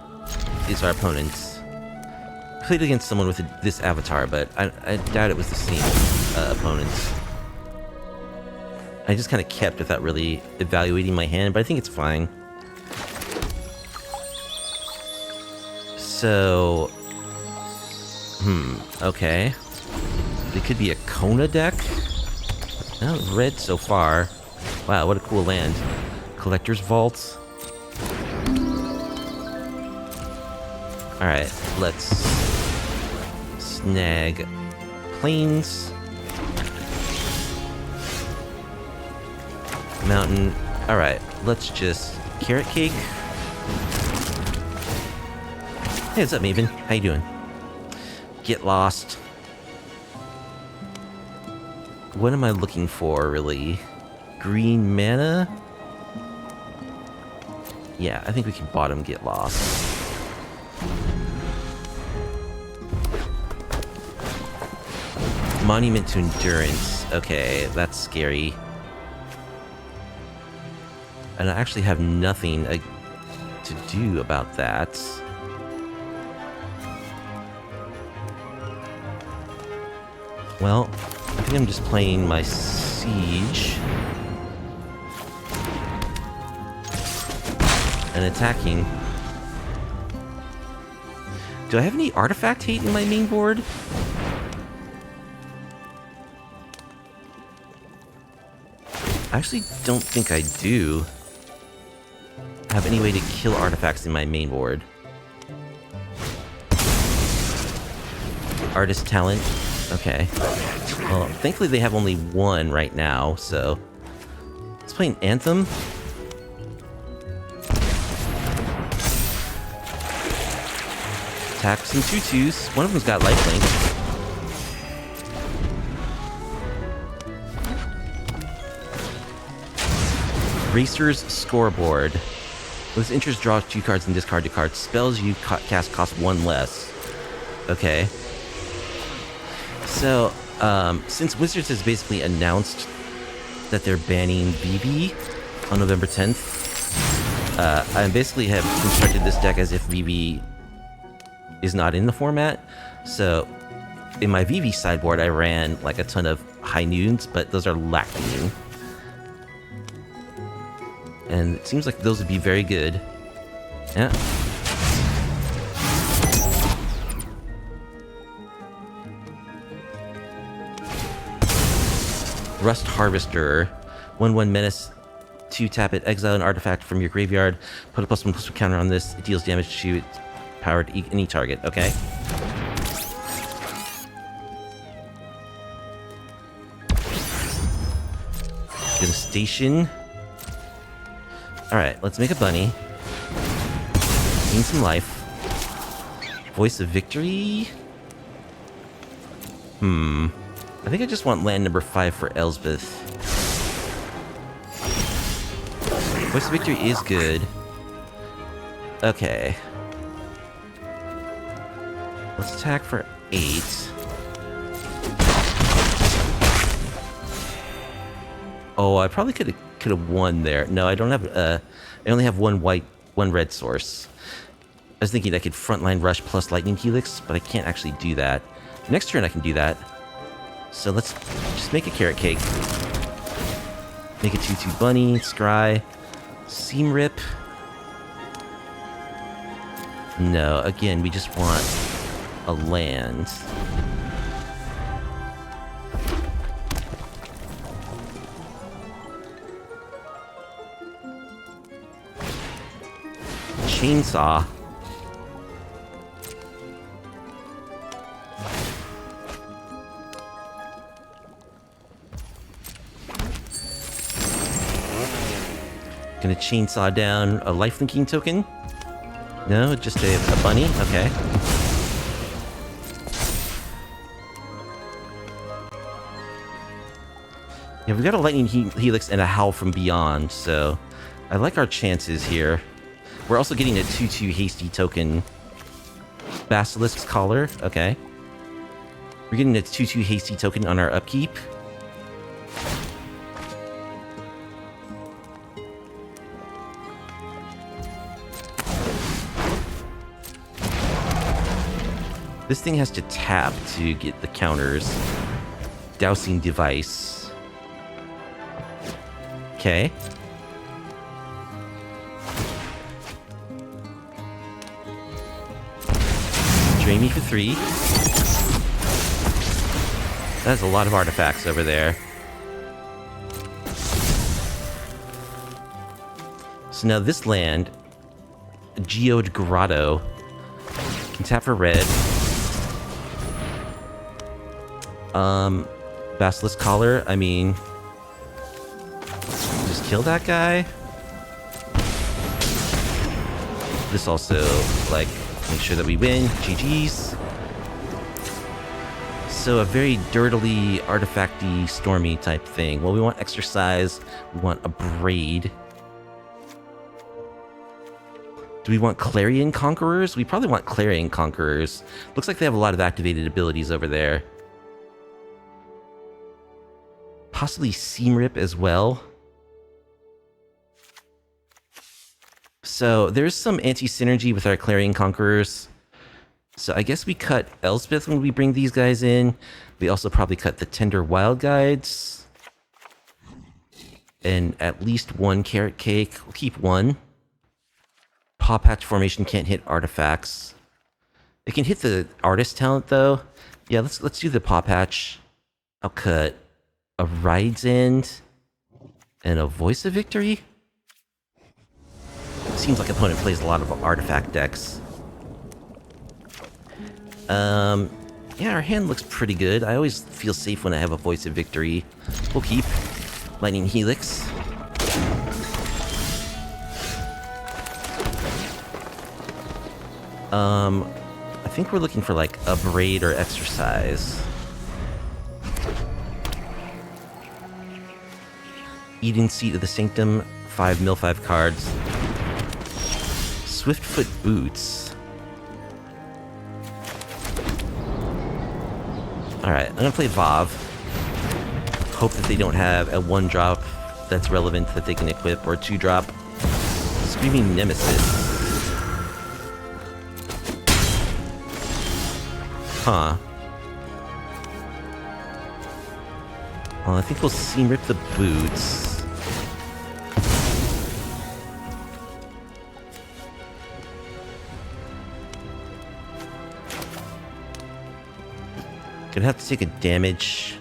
[SPEAKER 1] is our opponent. Played against someone with this avatar, but I doubt it was the same opponent. I just kind of kept without really evaluating my hand, but I think it's fine. So... okay. It could be a Kona deck? No, red so far. Wow, what a cool land. Collector's Vault. Alright, let's... snag plains, mountain. All right, let's just carrot cake. Hey, what's up, Maven? How you doing? Get lost. What am I looking for, really? Green mana? Yeah, I think we can bottom get lost. Monument to Endurance. Okay, that's scary. And I actually have nothing to do about that. Well, I think I'm just playing my Siege. And attacking. Do I have any artifact hate in my main board? I actually don't think I do have any way to kill artifacts in my main board. Artist talent. Okay. Well, thankfully they have only one right now, so... Let's play an Anthem. Attack some 2/2s. One of them's got lifelink. Racer's Scoreboard. With this interest, draw 2 cards and discard 2 cards. Spells you cast cost 1 less. Okay. So, since Wizards has basically announced that they're banning VV on November 10th, I basically have constructed this deck as if VV is not in the format. So, in my VV sideboard, I ran like a ton of high noons, but those are lacking. And it seems like those would be very good. Yeah. Rust Harvester. 1/1 menace. 2 tap it. Exile an artifact from your graveyard. Put a +1/+1 counter on this. It deals damage to its power to any target. Okay. Get a station. Alright, let's make a bunny. Gain some life. Voice of Victory? I think I just want land number 5 for Elspeth. Voice of Victory is good. Okay. Let's attack for 8. Oh, I probably could have won there. No, I don't have. I only have one red source. I was thinking I could frontline rush plus lightning helix, but I can't actually do that. Next turn I can do that. So let's just make a carrot cake. Make a 2/2 bunny, scry, seam rip. No, again, we just want a land. Chainsaw. Gonna chainsaw down a lifelinking token? No, just a bunny? Okay. Yeah, we've got a lightning helix and a howl from beyond, so I like our chances here. We're also getting a 2/2 hasty token. Basilisk's collar, okay. We're getting a 2/2 hasty token on our upkeep. This thing has to tap to get the counters. Dowsing device. Okay. Drain me for 3. That's a lot of artifacts over there. So now this land, Geode Grotto, can tap for red. Basilisk collar, I mean, just kill that guy. This also, like, make sure that we win. GG's. So a very dirtily, artifacty, stormy type thing. Well, we want exercise. We want a braid. Do we want Clarion Conquerors? We probably want Clarion Conquerors. Looks like they have a lot of activated abilities over there. Possibly Seam Rip as well. So there's some anti-synergy with our Clarion Conquerors. So I guess we cut Elspeth when we bring these guys in. We also probably cut the Tender Wild Guides. And at least one Carrot Cake. We'll keep one. Paw Patch formation can't hit artifacts. It can hit the artist talent though. Yeah, let's do the Paw Patch. I'll cut a Ride's End and a Voice of Victory. Seems like opponent plays a lot of artifact decks. Yeah, our hand looks pretty good. I always feel safe when I have a Voice of Victory. We'll keep Lightning Helix. I think we're looking for like a Braid or Exercise. Eden Seat of the Sanctum, 5 mill 5 cards. Swiftfoot Boots. Alright, I'm gonna play Vav. Hope that they don't have a 1-drop that's relevant that they can equip, or a 2-drop. Screaming Nemesis. Huh. Well, I think we'll Seam Rip the Boots. Gonna have to take a damage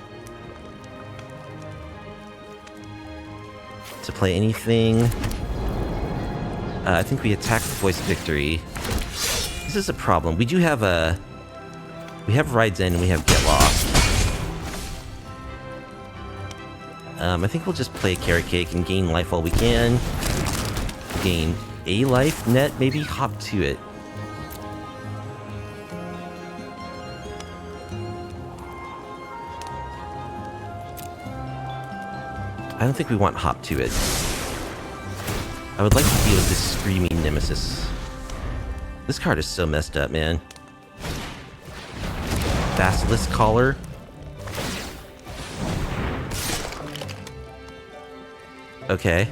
[SPEAKER 1] to play anything. I think we attack the Voice of Victory. This is a problem. We do have a... We have Rides In and we have Get Lost. I think we'll just play Carrot Cake and gain life while we can. Gain a life net, maybe hop to it. I don't think we want hop to it. I would like to deal with this Screaming Nemesis. This card is so messed up, man. Basilisk Collar. Okay.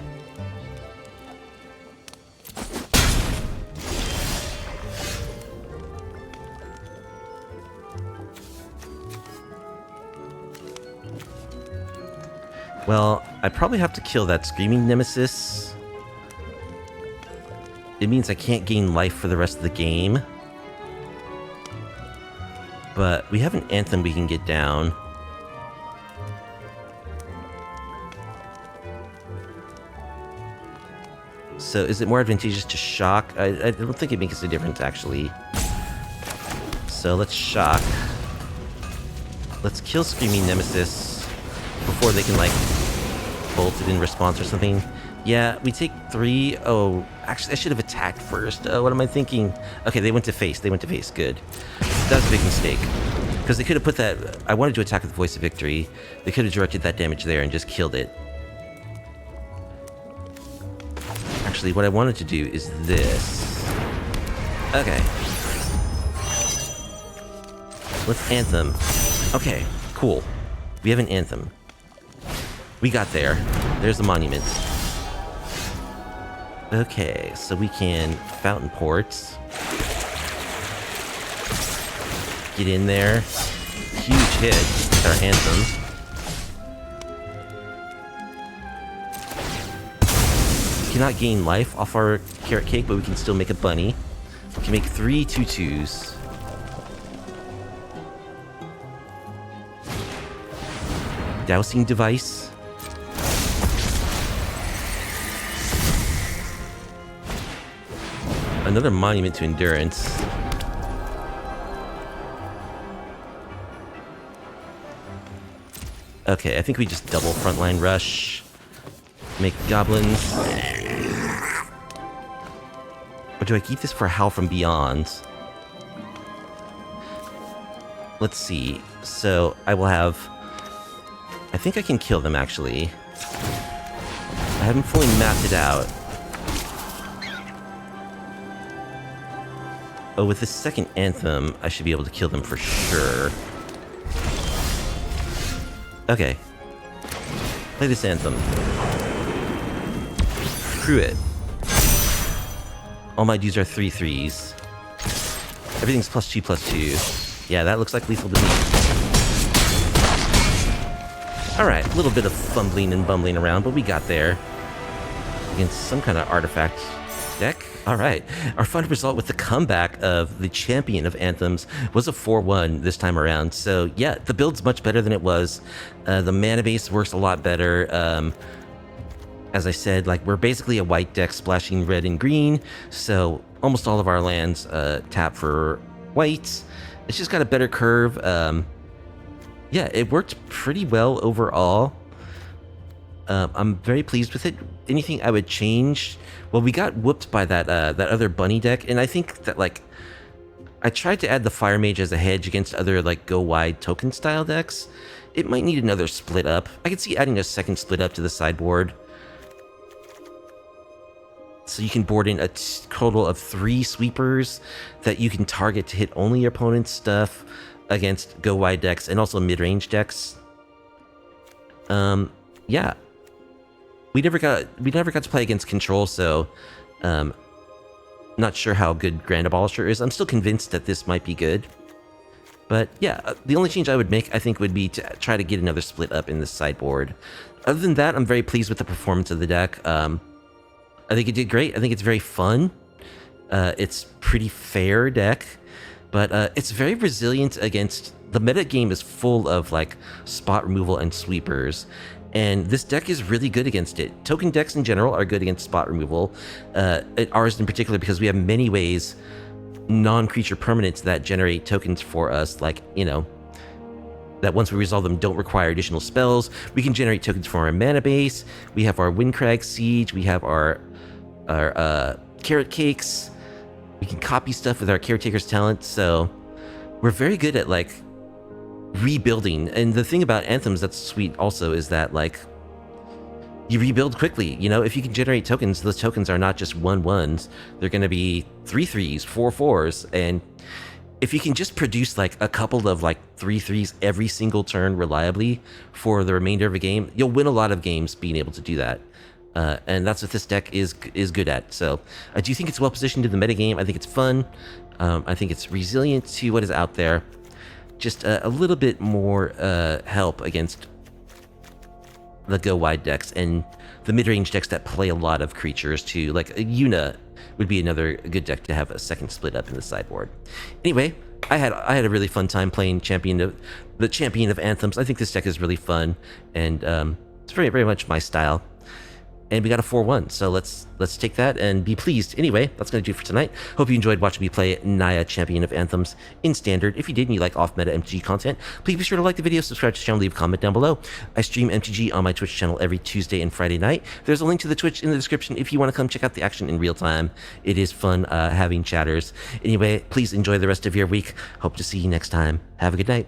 [SPEAKER 1] Well, I probably have to kill that Screaming Nemesis. It means I can't gain life for the rest of the game. But we have an Anthem we can get down. So is it more advantageous to shock? I don't think it makes a difference, actually. So let's shock. Let's kill Screaming Nemesis before they can, like, bolt it in response or something. Yeah, we take 3. Oh, actually, I should have attacked first. What am I thinking? Okay, they went to face. They went to face. Good. That was a big mistake. Because they could have put that... I wanted to attack with Voice of Victory. They could have directed that damage there and just killed it. Actually, what I wanted to do is this. Okay. Let's Anthem. Okay, cool. We have an Anthem. We got there. There's the monument. Okay, so we can Fountainport. Get in there. Huge hit with our Anthem. We cannot gain life off our carrot cake, but we can still make a bunny. We can make 3 2/2s. Dousing device. Another monument to endurance. Okay, I think we just double frontline rush. Make goblins. Or do I keep this for Howl from Beyond? Let's see. So I will have... I think I can kill them, actually. I haven't fully mapped it out. Oh, with the second Anthem, I should be able to kill them for sure. Okay. Play this Anthem. Screw it. All my dudes are 3/3s. Everything's +2/2. Yeah, that looks like lethal to me. Alright, a little bit of fumbling and bumbling around, but we got there. Against some kind of artifact deck. Alright, our final result with the comeback of the champion of Anthems was a 4-1 this time around. So yeah, the build's much better than it was. The mana base works a lot better. As I said, like, we're basically a white deck splashing red and green, so almost all of our lands tap for white. It's just got a better curve. Yeah, it worked pretty well overall. I'm very pleased with it. Anything I would change? Well, we got whooped by that that other bunny deck, and I think that, like, I tried to add the Fire Mage as a hedge against other, like, go wide token style decks. It might need another split up. I could see adding a second split up to the sideboard. So you can board in a total of 3 sweepers that you can target to hit only your opponent's stuff against go wide decks and also mid-range decks. Yeah. We never got to play against Control, so not sure how good Grand Abolisher is. I'm still convinced that this might be good. But yeah, the only change I would make, I think, would be to try to get another split up in this sideboard. Other than that, I'm very pleased with the performance of the deck. I think it did great. I think it's very fun. It's pretty fair deck, but it's very resilient against... The meta game is full of, like, spot removal and sweepers, and this deck is really good against it. Token decks in general are good against spot removal. Ours in particular, because we have many ways, non-creature permanents that generate tokens for us, like, you know, that once we resolve them don't require additional spells. We can generate tokens from our mana base. We have our Windcrag Siege. We have our Carrot Cakes. We can copy stuff with our Caretaker's talent. So we're very good at, like, rebuilding. And the thing about Anthems that's sweet also is that, like, you rebuild quickly. You know, if you can generate tokens, those tokens are not just 1/1s. They're going to be 3/3s, 4/4s, and if you can just produce, like, a couple of, like, 3/3s every single turn reliably for the remainder of a game, you'll win a lot of games being able to do that. And that's what this deck is good at. So I do think it's well positioned in the metagame. I think it's fun. I think it's resilient to what is out there. Just a little bit more help against the go wide decks and the mid-range decks that play a lot of creatures too. Like Yuna would be another good deck to have a second split up in the sideboard. Anyway, I had a really fun time playing the Champion of Anthems. I think this deck is really fun, and it's very, very much my style. And we got a 4-1, so let's take that and be pleased. Anyway, that's going to do it for tonight. Hope you enjoyed watching me play Naya, Champion of Anthems in Standard. If you did and you like off-meta MTG content, please be sure to like the video, subscribe to the channel, leave a comment down below. I stream MTG on my Twitch channel every Tuesday and Friday night. There's a link to the Twitch in the description if you want to come check out the action in real time. It is fun having chatters. Anyway, please enjoy the rest of your week. Hope to see you next time. Have a good night.